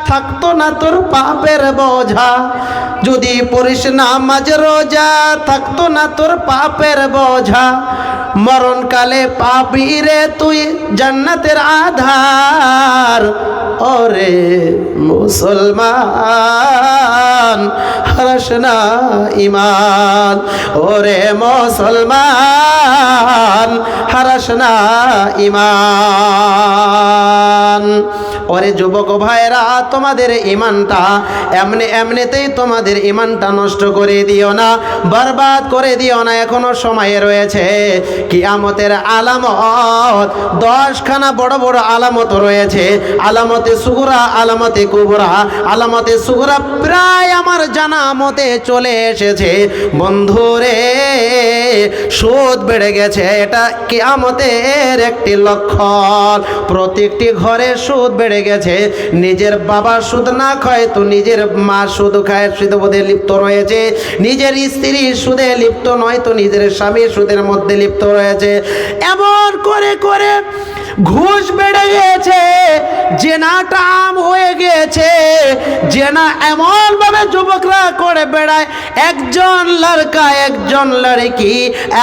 থাকতো না তোর পাপের বোঝা। যদি পড়িস নামাজ রোজা, থাকতো না তোর পাপের বোঝা। মরণকালে পাবি রে তুই জান্নাতের আধার। ওরে মুসলমান, হারাস না ঈমান। ওরে মুসলমান, হারাস না ঈমান। ওরে যুবক ভাইরা, তোমাদের ঈমানটা এমনিতেই তোমাদের ঈমানটা নষ্ট করে দিও না, বরবাদ করে দিও না। এখনো সময় রয়েছে। কিয়ামতের আলামত 10খানা বড় বড় আলামত রয়েছে। আলামতে সুগরা, আলামতে কুবরা। আলামতে সুগরা প্রায় আমার জানা মতে চলে এসেছে। বন্ধুরে, সুদ বেড়ে গেছে, এটা কিয়ামতের একটি লক্ষণ। প্রত্যেকটি ঘরে সুদ বেড়ে গেছে। নিজের বাবা সুদ না খায় তো নিজের মা সুদ খায়, সুদে লিপ্ত রয়েছে। নিজের স্ত্রী সুদে লিপ্ত নয় তো নিজের স্বামী সুদের মধ্যে লিপ্ত রয়েছে। এমন করে করে ঘুষ বেড়ে গেছে, জেনাটা আম হয়ে গেছে। জেনা এমন ভাবে যুবকরা করে বেড়ায়, একজন লড়কা একজন লড়কি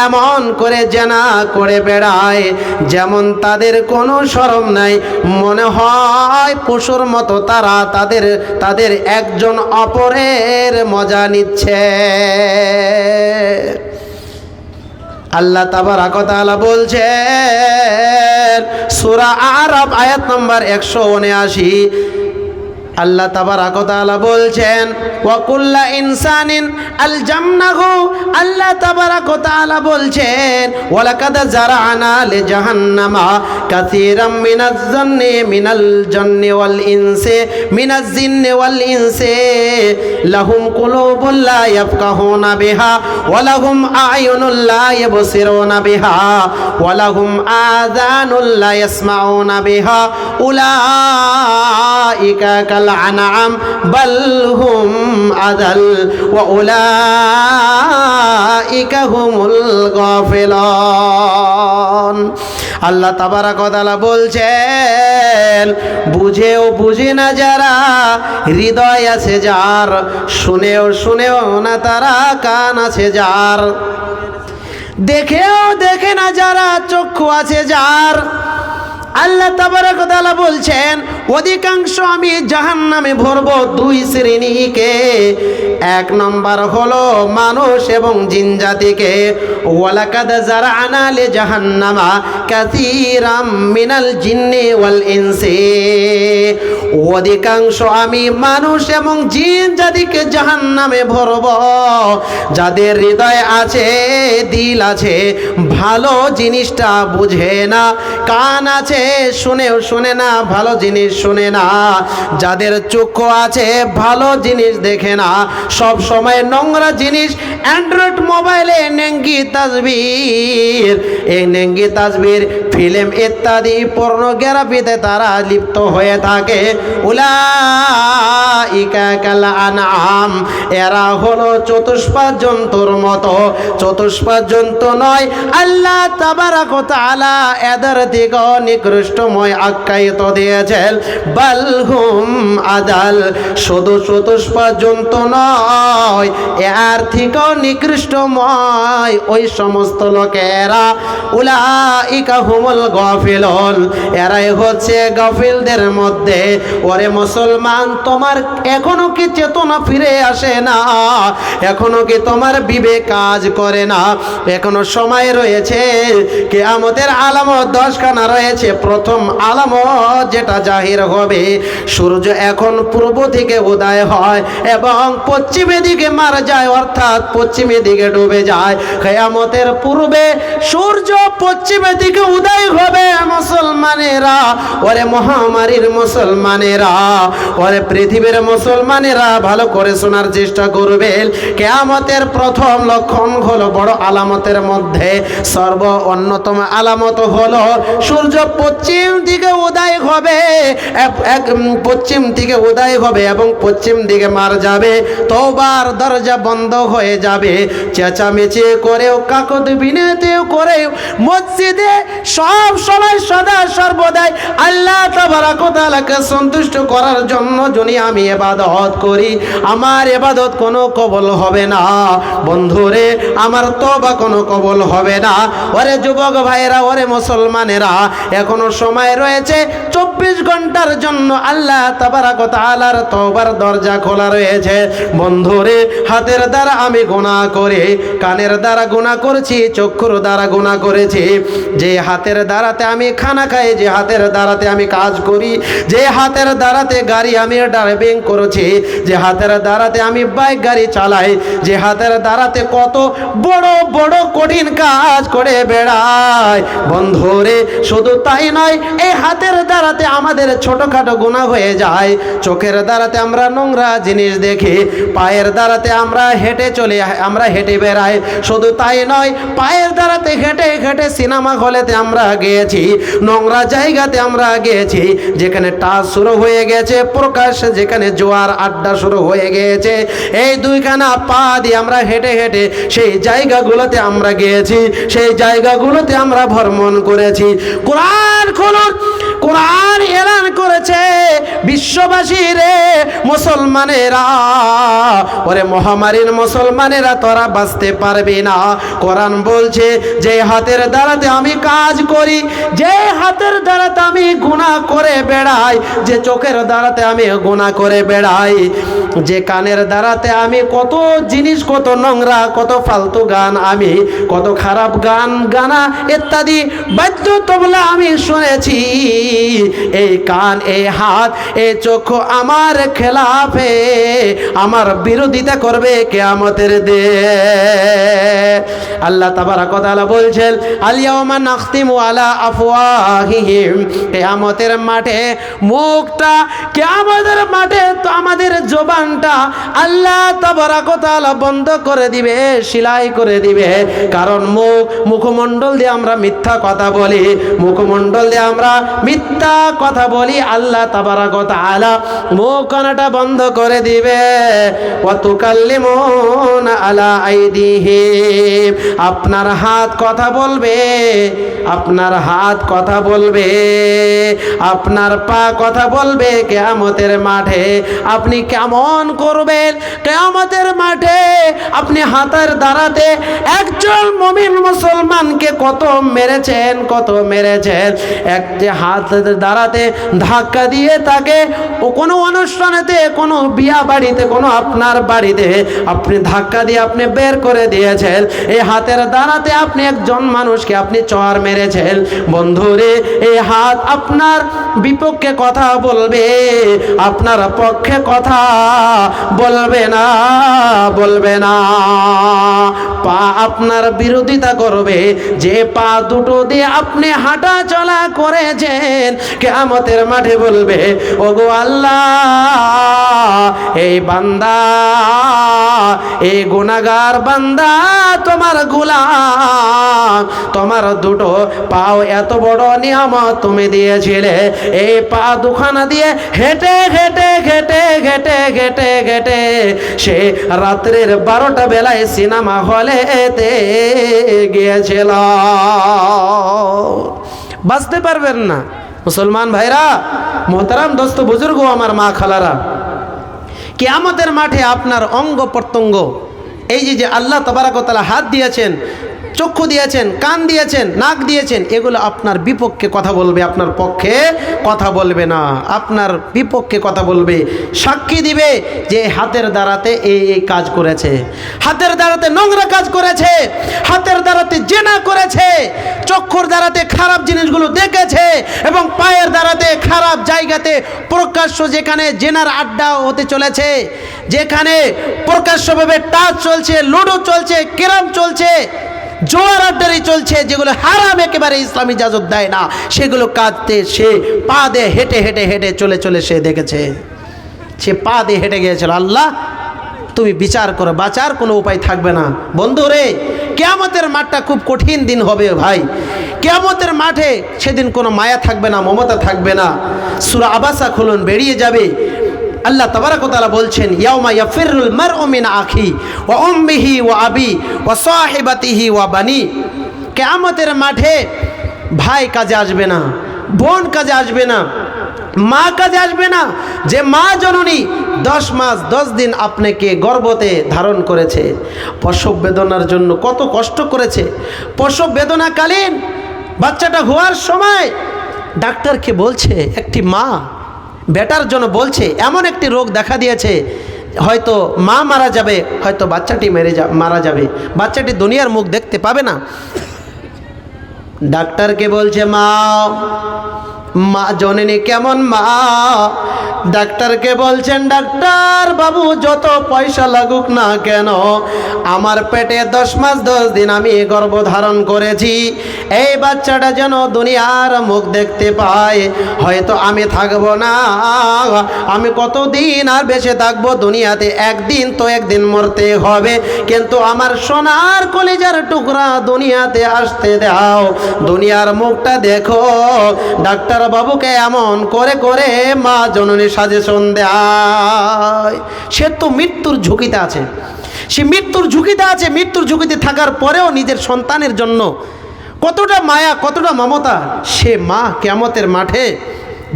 এমন করে জেনা করে বেড়ায়, যেমন তাদের কোনো শরম নাই। মনে হয় পশুর মতো তারা তাদের একজন অপরের মজা নিচ্ছে। আল্লাহ তাবারক ওয়া তাআলা বলছেন সূরা আরাফ আয়াত নম্বর 179, আল্লাহ তাবারক ওয়া তাআলা বলছেন ওয়া কুল্লা ইনসানিন আলজামনাহু। আল্লাহ তাবারক ওয়া তাআলা বলছেন ওয়ালাকাদ জারা'না লিজাহান্নামা কাসীরাম মিনাল জিন্নি ওয়াল ইনসি লাহুম কুলুবুন লা ইয়াফকাহুনা বিহা ওয়া লাহুম আ'য়ুনুন লা ইবসিরুনা বিহা ওয়া লাহুম আযানুন লা ইয়াসমাউনা বিহা উলাইকা আনআম বাল হুম আযাল ওয়া উলাইকা হুমুল গাফিলুন। আল্লাহ তাবারক ওয়া তাআলা বলছেন বুঝেও বুঝে না যারা, হৃদয় আছে যার, শুনেও না তারা, কান আছে যার, দেখেও দেখে না যারা, চক্ষু আছে যার। আল্লাহ তাবারক ওয়া তাআলা বলছেন অধিকাংশ আমি জাহান্নামে ভরবো দুই শ্রেণীকে। এক নম্বর হলো মানুষ এবং জিন জাতিকে। ওয়ালাকাদ জারআনা লিজাহান্নামা কাসীরাম মিনাল জিন্নি ওয়াল ইনসি। অধিকাংশ আমি মানুষ এবং জিন জাতিকে জাহান্নামে ভরব, যাদের হৃদয় আছে, দিল আছে, ভালো জিনিসটা বুঝে না, কান আছে শুনেও শুনে না, ভালো জিনিস শুনে না, যাদের চক্ষু আছে ভালো জিনিস দেখে না, সব সময় নোংরা জিনিস, অ্যান্ড্রয়েড মোবাইলে নেঙ্গি তাসবির, এই নেঙ্গি তাসবির, ফিল্ম ইত্যাদি পর্নোগ্রাফিতে তারা লিপ্ত হয়ে থাকে। উলাইকা কাল আনআম, এরা হলো চতুষ্পাদ জন্তুর মতো। চতুষ্পাদ জন্তু নয়, আল্লাহ তাবারাক ওয়া তাআলা এদের দিকে নিকৃষ্টময় আখ্যায়িত দিয়েছেন। বালহুম আদাল, শুধু চতুষ্পাদ জন্তু নয়, এর থেকেও নিকৃষ্টময় ওই সমস্ত লোকেরা। উলাইকা হুমুল গাফিলুন, এরাই হচ্ছে গাফিলদের মধ্যে। ওরে মুসলমান, তোমার এখনো কি চেতনা ফিরে আসে না? এখনো কি তোমার বিবেক কাজ করে না? এখনো সময় রয়েছে। কিয়ামতের আলামত 10খানা রয়েছে। প্রথম আলামত যেটা জাহির হবে, সূর্য এখন পূর্ব থেকে উদয় হয় এবং পশ্চিমে দিকে মারা যায়, অর্থাৎ পশ্চিমে দিকে ডুবে যায়। কিয়ামতের পূর্বে সূর্য পশ্চিমে দিকে উদয় হবে। মুসলমানেরা, ওরে মহামারীর মুসলমানেরা, ওরে পৃথিবীর মুসলমানেরা, ভালো করে শোনার চেষ্টা করবেন। কিয়ামতের প্রথম লক্ষণ হলো, বড় আলামতের মধ্যে সর্ব অন্যতম আলামত হলো সূর্য পশ্চিম দিকে উদয় হবে। পশ্চিম দিকে উদয় হবে এবং পশ্চিম দিকে মার যাবে। তওবার দরজা বন্ধ হয়ে যাবে। চেঁচামেচি করেও, কাকত বিনতিও করেও মসজিদে সব সময় সদা সর্বদাই আল্লাহ তাবারাক ওয়া তাআলাকে সন্তুষ্ট করার জন্য যদি আমি ইবাদত করি, আমার ইবাদত কোনো কবুল হবে না। বন্ধুরে, আমার তওবা কোনো কবুল হবে না। ওরে যুবক ভাইরা, ওরে মুসলমানেরা, এখনো সময় রয়েছে। 24 ঘন্টার জন্য আল্লাহ তাবারাক ওয়া তাআলার তওবার দরজা খোলা রয়েছে। বন্ধুরে, হাতের দ্বারা আমি গুনাহ করি, কানের দ্বারা গুনাহ করেছি, চক্ষুর দ্বারা গুনাহ করেছি। যে হাতের দ্বারাতে আমি খানা খাই, যে হাতের দ্বারাতে আমি কাজ করি, যে হাতের দ্বারাতে গাড়ি আমি ড্রাইভিং করেছি, যে হাতের দ্বারাতে আমি বাইক গাড়ি চালাই, যে হাতের দ্বারাতে কত বড় বড় কঠিন কাজ করে বেড়াই। বন্ধুরে, শুধু তাই নয়, এই হাতের দ্বারাতে আমাদের ছোটখাটো গুনাহ হয়ে যায়। চোখের দ্বারাতে আমরা নোংরা জিনিস দেখি, পায়ের দ্বারাতে আমরা হেঁটে বেড়াই। শুধু তাই নয়, পায়ের দ্বারাতে হেঁটে হেঁটে সিনেমা হলেতে আমরা গিয়েছি, নোংরা জায়গাতে আমরা গিয়েছি, যেখানে টাচ শুরু হয়ে গেছে প্রকাশ্যে, যেখানে জোয়ার আড্ডা শুরু হয়ে গিয়েছে। এই দুইখানা পা দিয়ে আমরা হেঁটে হেঁটে সেই জায়গাগুলোতে আমরা গিয়েছি, সেই জায়গাগুলোতে আমরা ভ্রমণ করেছি। কোরআন খুলুন, কোরআন এলান করেছে, বিশ্ববাসী রে মুসলমানেরা, ওরে মহামারীর মুসলমানেরা, তোরা বাঁচতে পারবি না। কোরআন বলছে, যে হাতের দ্বারাতে আমি কাজ করি, যে হাতের দ্বারাতে আমি গুনাহ করে বেড়াই, যে চোখের দ্বারাতে আমি গুনাহ করে বেড়াই, যে কানের দ্বারাতে আমি কত জিনিস, কত নোংরা, কত ফালতু গান, আমি কত খারাপ গান গানা ইত্যাদি বাদ্য তবলা আমি শুনেছি। এই কান, এই হাত, এই চক্ষু আমার খেলাফে, আমার বিরোধিতা করবে কিয়ামতের দিন। আল্লাহ তাবারাক ওয়া তাআলা বলছেন, আল-ইয়াওমা নাখতিমু আলা আফওয়াহিহিম, কিয়ামতের মাঠে মুখটা, কিয়ামতের মাঠে তো আমাদের জবানটা আল্লাহ তাবারাক ওয়া তাআলা বন্ধ করে দিবে, সেলাই করে দিবে। কারণ মুখমণ্ডল দিয়ে আমরা মিথ্যা কথা বলি, মুখমণ্ডল দিয়ে আমরা মিথ্যা কথা বলি। আল্লাহ তাবারাক ওয়া তাআলা মুখখানাটা বন্ধ করে দিবে। ওয়া তুকাল্লিমুনা আলা আইদিহিম, আপনার হাত কথা বলবে, আপনার হাত কথা বলবে, আপনার পা কথা বলবে। কিয়ামতের মাঠে আপনি কেমন করবেন? কিয়ামতের মাঠে আপনি হাতের দ্বারাতে একজন মুমিন মুসলমানকে কত মেরেছেন, কত মেরেছেন। একটি হাতের দ্বারাতে ধাক্কা দিয়ে তাকে কোনো অনুষ্ঠানেতে, কোনো বিয়া বাড়িতে, কোনো আপনার বাড়িতে আপনি ধাক্কা দিয়ে আপনি বের করে দিয়েছেন। এই হাতের দ্বারাতে আপনি একজন মানুষকে আপনি চর মেরেছেন। বন্ধুরে, এই হাত আপনার বিপক্ষে কথা বলবে, আপনার পক্ষে কথা বলবে না, বলবে না। পা আপনার বিরোধিতা করবে, যে পা দুটো দিয়ে আপনি হাঁটা চলা করেছেন, কিয়ামতের মাঠে বলবে, ওগো আল্লাহ, এই বান্দা, এই গুনাহগার বান্দা তোমার গোলাম, তোমার দুটো পাও এত বড় নিয়ামত তুমি দিয়েছিলে, এই পা দুখানা দিয়ে হেঁটে হেঁটে হেঁটে হেঁটে হেঁটে হেঁটে সে রাত্রের 12টা বেলায় সিনেমা হলেতে গিয়েছিল। বাঁচতে পারবেন না মুসলমান ভাইরা, মোহতারাম দোস্ত বুজুর্গ, আমার মা খালারা, কিয়ামতের মাঠে আপনার অঙ্গ প্রত্যঙ্গ, এই যে আল্লাহ তাবারক ওয়া তাআলা হাত দিয়েছেন, চক্ষু দিয়েছেন, কান দিয়েছেন, নাক দিয়েছেন, এগুলো আপনার বিপক্ষে কথা বলবে, আপনার পক্ষে কথা বলবে না, আপনার বিপক্ষে কথা বলবে। সাক্ষী দিবে যে হাতের দ্বারাতে এই কাজ করেছে, হাতের দ্বারাতে নোংরা কাজ করেছে, হাতের দ্বারাতে জেনা করেছে, চক্ষুর দ্বারাতে খারাপ জিনিসগুলো দেখেছে, এবং পায়ের দ্বারাতে খারাপ জায়গাতে প্রকাশ্য, যেখানে জেনার আড্ডা হতে চলেছে, যেখানে প্রকাশ্যভাবে টাচ চলছে, লুডো চলছে, ক্যারাম চলছে, জোয়ার আড্ডারি চলছে, যেগুলো হারাম, একেবারে ইসলামী ইজাজত দেয় না, সেগুলো কাঁদতে সে পা দিয়ে হেঁটে হেঁটে হেঁটে চলে চলে সে দেখেছে, সে পা দিয়ে হেঁটে গিয়েছিল। আল্লাহ তুমি বিচার করো, বাঁচার কোনো উপায় থাকবে না। বন্ধু রে, কিয়ামতের মাঠটা খুব কঠিন দিন হবে ভাই। কিয়ামতের মাঠে সেদিন কোনো মায়া থাকবে না, মমতা থাকবে না। সূরা আবাসা খুলুন, বেরিয়ে যাবে। আল্লাহ তাবারক ওয়া তাআলা বলছেন, ইয়াউমা ইয়াফিরুল মারউ মিন আখি ওয়া উম্মিহি ওয়া আবি ওয়া সাহিবাতিহি ওয়া বানি। কিয়ামতের মাঠে ভাই কাজে আসবে না, বোন কাজে আসবে না, মা কাজে আসবে না। যে মা জননী 10 মাস 10 দিন আপনাকে গর্ভতে ধারণ করেছে, প্রসব বেদনার জন্য কত কষ্ট করেছে, প্রসব বেদনাকালীন বাচ্চাটা হওয়ার সময় ডাক্তারকে বলছে, একটি মা বেটার জন্য বলছে, এমন একটি রোগ দেখা দিয়েছে, হয়তো মা মারা যাবে, হয়তো বাচ্চাটি মারা যাবে, বাচ্চাটি দুনিয়ার মুখ দেখতে পাবে না। ডাক্তারকে বলছে, মা, মা জননী কেমন মা? ডাক্তারকে বলছেন, ডাক্তার বাবু, যত পয়সা লাগুক না কেন, আমার পেটে 10 মাস 10 দিন আমি গর্ভধারণ করেছি, এই বাচ্চাটা যেন দুনিয়ার মুখ দেখতে পায়। হয়তো আমি থাকবো না, আমি কতদিন আর বেঁচে থাকবো দুনিয়াতে, একদিন তো একদিন মরতে হবে, কিন্তু আমার সোনার কলিজার টুকরা দুনিয়াতে আসতে দাও, দুনিয়ার মুখটা দেখো। ডাক্তার বাবুকে এমন করে করে মা জননী সাজেশন দেয়। সে তো মৃত্যুর ঝুঁকিতে আছে, সে মৃত্যুর ঝুঁকিতে আছে, মৃত্যুর ঝুঁকিতে থাকার পরেও নিজের সন্তানের জন্য কতটা মায়া, কতটা মমতা। সে মা কিয়ামতের মাঠে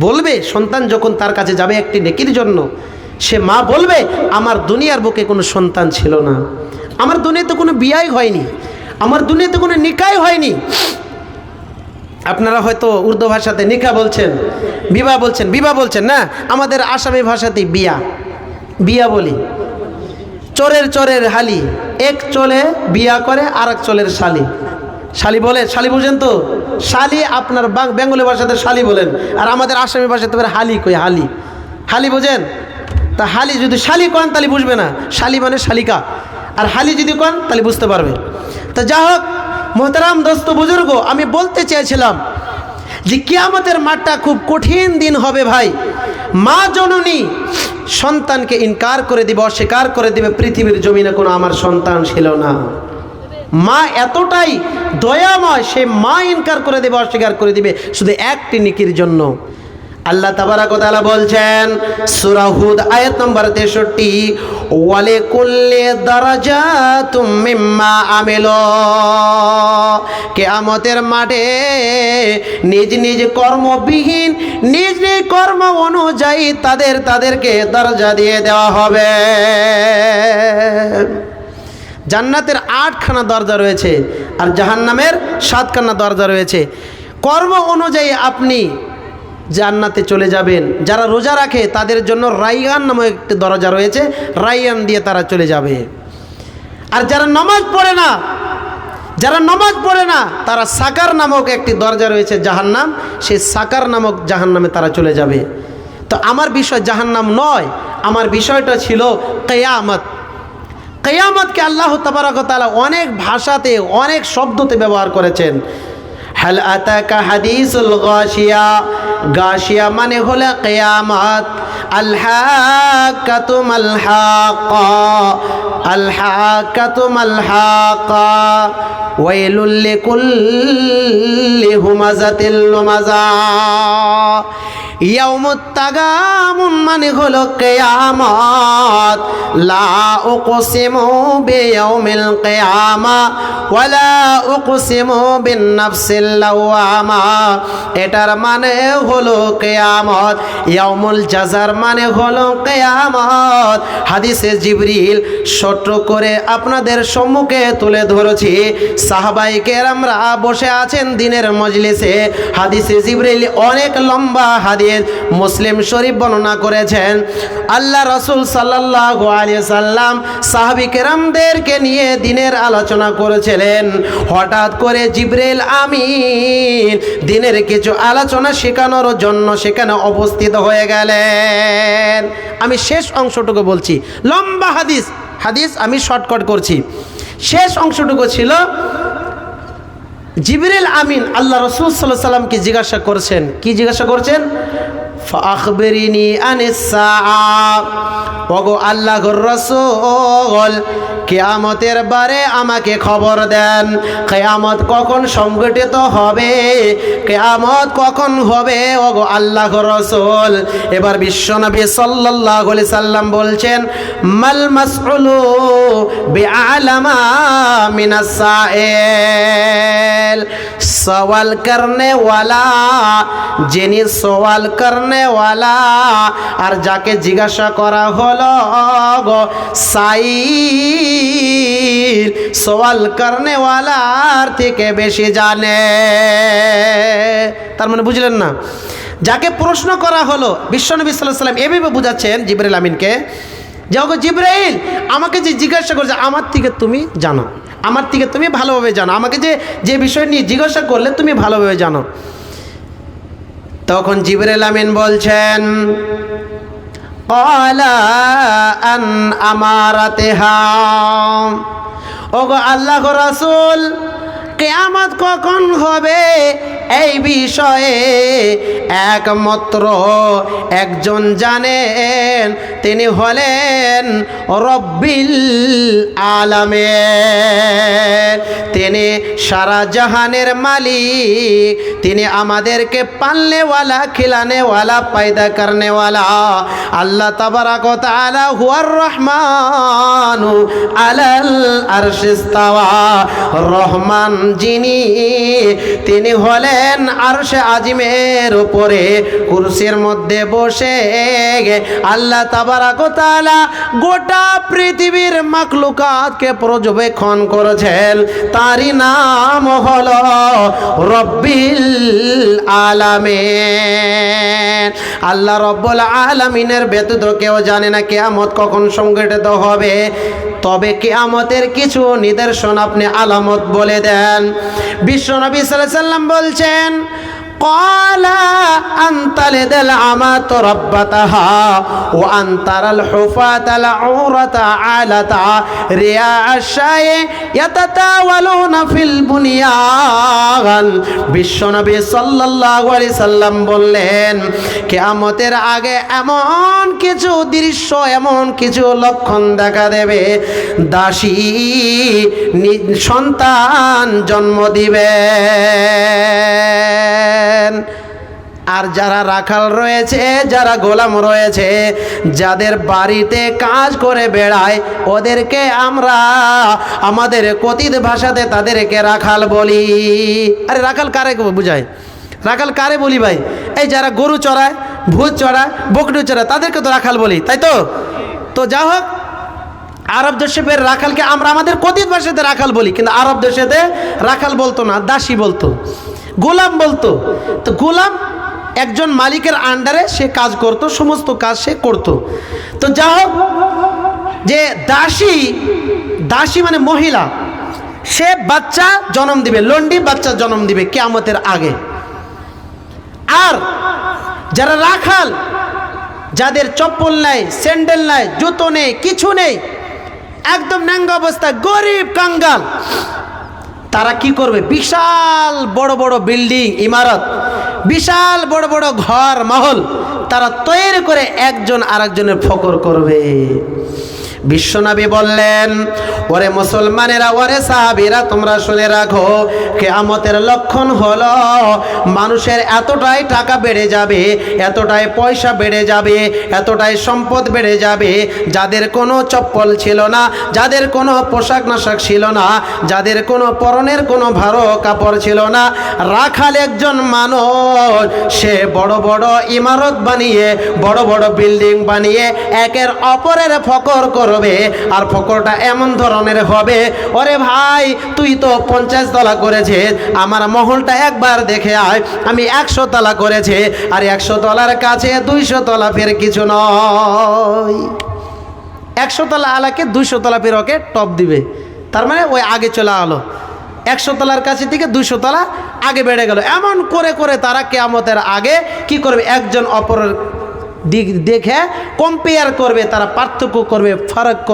বলবে, সন্তান যখন তার কাছে যাবে একটি নেকির জন্য, সে মা বলবে, আমার দুনিয়ার বুকে কোনো সন্তান ছিল না, আমার দুনিয়াতে কোনো বিয়াই হয়নি, আমার দুনিয়াতে কোনো নিকাই হয়নি। আপনারা হয়তো উর্দু ভাষাতে নিকা বলছেন, বিবাহ বলছেন, বিবাহ বলছেন না, আমাদের আসামি ভাষাতেই বিয়া, বিয়া বলি। চোরের চোরের হালি, এক চলে বিয়া করে আর এক চলের শালি, শালি বলে, শালি বুঝেন তো? শালি আপনার বেঙ্গলি ভাষাতে শালি বলেন, আর আমাদের আসামি ভাষাতে হালি কই, হালি, হালি বুঝেন? তা হালি যদি শালি কন তাহলে বুঝবে না, শালি মানে শালিকা, আর হালি যদি কন তাহলে বুঝতে পারবে। তা যা হোক মোহতারাম দোস্ত বুজুর্গ, আমি বলতে চেয়েছিলাম যে কিয়ামতের মাঠটা খুব কঠিন দিন হবে ভাই। মা জননী সন্তানকে ইনকার করে দিবে, অস্বীকার করে দিবে, পৃথিবীর জমিনে কোনো আমার সন্তান ছিল না। মা এতটাই দয়াময়, সে মা ইনকার করে দিবে, অস্বীকার করে দিবে শুধু একটি নেকির জন্য। আল্লাহ তাবারাক ওয়া তাআলা বলছেন সূরা হুদ আয়াত নম্বর 63, ওয়ালে কুল্লি দারাজাতুম মিম্মা আমিলু। কিয়ামতের মাঠে নিজ নিজ কর্মবিহীন, নিজ নিজ কর্ম অনুযায়ী তাদেরকে দরজা দিয়ে দেওয়া হবে। জান্নাতের 8খানা দরজা রয়েছে, আর জাহান্নামের 7খানা দরজা রয়েছে। কর্ম অনুযায়ী আপনি জান্নাতে চলে যাবেন। যারা রোজা রাখে তাদের জন্য রাইয়ান নামক একটি দরজা রয়েছে, রাইয়ান দিয়ে তারা চলে যাবে। আর যারা নামাজ পড়ে না, যারা নামাজ পড়ে না, তারা সাকার নামক একটি দরজা রয়েছে জাহান্নাম, সেই সাকার নামক জাহান্নামে তারা চলে যাবে। তো আমার বিষয় জাহান্নাম নয়, আমার বিষয়টা ছিল কিয়ামত। কিয়ামতকে আল্লাহ তাবারক ওয়া তাআলা অনেক ভাষাতে অনেক শব্দতে ব্যবহার করেছেন। হাল আতাকা হাদিসুল গাশিয়া, গাশিয়া মানে হলো কিয়ামত। আল হাক্কাতু মাল হাক্কা, আল হাক্কাতু মাল হাক্কা, ওয়াইলুল লিকুল্লি হুমাযাতিল লুমাযা। ইয়াউমুত তাগামুন মানে হলো কিয়ামত। লা উকসিমু বিয়াউমিল কিয়ামা ওয়ালা উকসিমু বিন নাফসিল লাওয়ামা, এটার মানে হলো কিয়ামত। ইয়াউমুল জাযার মানে হলো কিয়ামত। হাদিসে জিবরিল ছোট করে আপনাদের সম্মুখে তুলে ধরেছি। সাহাবায়ে কেরামরা বসে আছেন দিনের মজলিসে। হাদিসে জিবরিল অনেক লম্বা হাদিস মুসলিম শরীফ বর্ণনা করেছেন। আল্লাহ রাসূল সাল্লাল্লাহু আলাইহি সাল্লাম সাহাবী কেরামদেরকে নিয়ে দিনের আলোচনা করেছিলেন। হঠাৎ করে জিবরিল আমিন দিনের কিছু আলোচনা শেখানোর জন্য সেখানে উপস্থিত হয়ে গেলেন। আমি শেষ অংশটুকু বলছি, লম্বা হাদিস আমি শর্টকাট করছি। শেষ অংশটুকু ছিল জিবরিল আমিন আল্লাহ রাসূল সাল্লাল্লাহু আলাইহি সাল্লামকে জিজ্ঞাসা করছেন। কি জিজ্ঞাসা করছেন? ফাখবিরিনি আনিস সাআ, ওগো আল্লাহর রাসূল কিয়ামতের বারে আমাকে খবর দেন। কিয়ামত কখন সংঘটিত হবে, কিয়ামত কখন হবে ওগো আল্লাহর রাসূল। এবার বিশ্বনবী সাল্লাল্লাহু আলাইহি সাল্লাম বলছেন, মাল মাসউলু বিআলামা মিনাস সাইল, সওয়াল করনে ওয়ালা, যিনি সওয়াল করনে ওয়ালা আর যাকে জিজ্ঞাসা করা হলো গো সাইল, সওয়াল করনে ওয়ালার থেকে বেশি জানে। তার মানে বুঝলেন না, যাকে প্রশ্ন করা হলো বিশ্বনবী সাল্লাল্লাহু আলাইহি সাল্লাম এভাবে বুঝাচ্ছেন জিবরিল আমিনকে, যে ওগো জিবরাইল আমাকে যে জিজ্ঞাসা করছে আমার থেকে তুমি জানো, আমার থেকে তুমি ভালোভাবে জানো, আমাকে যে বিষয় নিয়ে জিজ্ঞাসা করলে তুমি ভালোভাবে জানো। তখন জিবরাইল আমিন বলছেন, ক্বালা আন আমারাতিহা, ওগো আল্লাহর রাসূল কিয়ামত কখন হবে এই বিষয়ে একমাত্র একজন জানেন, তিনি হলেন রব্বিল আলামিন। তিনি সারা জাহানের মালিক, তিনি আমাদেরকে পালনেওয়ালা, খিলানেওয়ালা, পায়দা করনেওয়ালা। আল্লাহ তাবারাক ওয়া তাআলা হুয়ার রহমানু আলাল আরশি ইস্তাওয়া, রহমান যিনি তিনি হলেন আরশে আজিমের উপরে কুরসির মধ্যে বসে। আল্লাহ তাবারাক ওয়া তাআলা গোটা পৃথিবীর মাখলুকাতকে পর্যবেক্ষণ করেছেন, তারই নাম হলো রব্বিল আলামিন। আল্লাহ রব্বুল আলামিনের ব্যতীত কেউ জানে না কিয়ামত কখন সংঘটিত হবে। তবে কিয়ামতের কিছু নিদর্শন আপনি আলামত বলে দেন। বিশ্বনবী সাল্লাল্লাহু আলাইহি সাল্লাম বলছেন, ক্বালা আনতালিদাল আমাতু রাব্বাতাহা ওয়া আনতারাল হুফাতাল আউরাতা আলাতা রিয়া আশাই ইয়াতাতাওয়ালুনা ফিল বুনিয়ান। বিশ্বনবী সাল্লাল্লাহু আলাইহি সাল্লাম বললেন, কিয়ামতের আগে এমন কিছু দৃশ্য, এমন কিছু লক্ষণ দেখা দেবে, দাসী সন্তান জন্ম দিবে, আর যারা রাখাল রয়েছে, যারা গোলাম রয়েছে, যাদের বাড়িতে কাজ করে বেড়ায়, ওদেরকে আমরা আমাদের কথিত ভাষাতে তাদেরকে রাখাল বলি। আরে রাখাল কারে বুঝায়? রাখাল কারে বলি ভাই? এই যারা গরু চড়ায়, ভূত চড়ায়, বকরি চড়ায়, তাদেরকে তো রাখাল বলি, তাই তো? তো যা হোক, আরব দেশের রাখালকে আমরা আমাদের কথিত ভাষাতে রাখাল বলি, কিন্তু আরব দেশেতে রাখাল বলতো না, দাসী বলতো, গোলাম বলতো। তো গোলাম একজন মালিকের আন্ডারে সে কাজ করত, সমস্ত কাজ সে করত। তো যা হোক, যে দাসী মানে মহিলা, সে বাচ্চা জন্ম দিবে, লন্ডি বাচ্চা জন্ম দিবে কিয়ামতের আগে। আর যারা রাখাল, যাদের চপ্পল নাই, স্যান্ডেল নাই, জুতো নেই, কিছু নেই, একদম ন্যাঙ্গা অবস্থা, গরিব কাঙ্গাল, তারা কি করবে? বিশাল বড় বড় বিল্ডিং, ইমারত, বিশাল বড় বড় ঘর মহল তারা তৈরি করে একজন আরেকজনের ফকর করবে। বিশ্বনবী বললেন, ওরে মুসলমানেরা, ওরে সাহাবীরা, তোমরা শুনে রাখো, কিয়ামতের লক্ষণ হলো মানুষের এতটাই টাকা বেড়ে যাবে, এতটাই পয়সা বেড়ে যাবে, এতটাই সম্পদ বেড়ে যাবে, যাদের কোনো চপ্পল ছিল না, যাদের কোনো পোশাক নাশাক ছিল না, যাদের কোনো পরনের কোনো ভালো কাপড় ছিল না, রাখাল একজন মানুষ সে বড় বড় ইমারত বানিয়ে, বড় বড় বিল্ডিং বানিয়ে একের অপরের ফকর করবে। আর ফকরটা এমন ধরনের হবে, ওরে ভাই তুই তো 50 তলা করেছিস, আমার মহলটা একবার দেখে আয়, আমি 100 তলা করেছি, আর 100 তলার কাছে 200 তলা ফের কিছু নয়। 100 তলা আলাকে 200 তলা ফের ওকে টপ দিবে, তার মানে ওই আগে চলে আলো, 100 তলার কাছে থেকে 200 তলা আগে বেড়ে গেল। এমন করে করে তারা কিয়ামতের আগে কি করবে? একজন অপরের দিক দেখে কম্পেয়ার করবে, তারা পার্থক্য করবে, ফারাক করবে।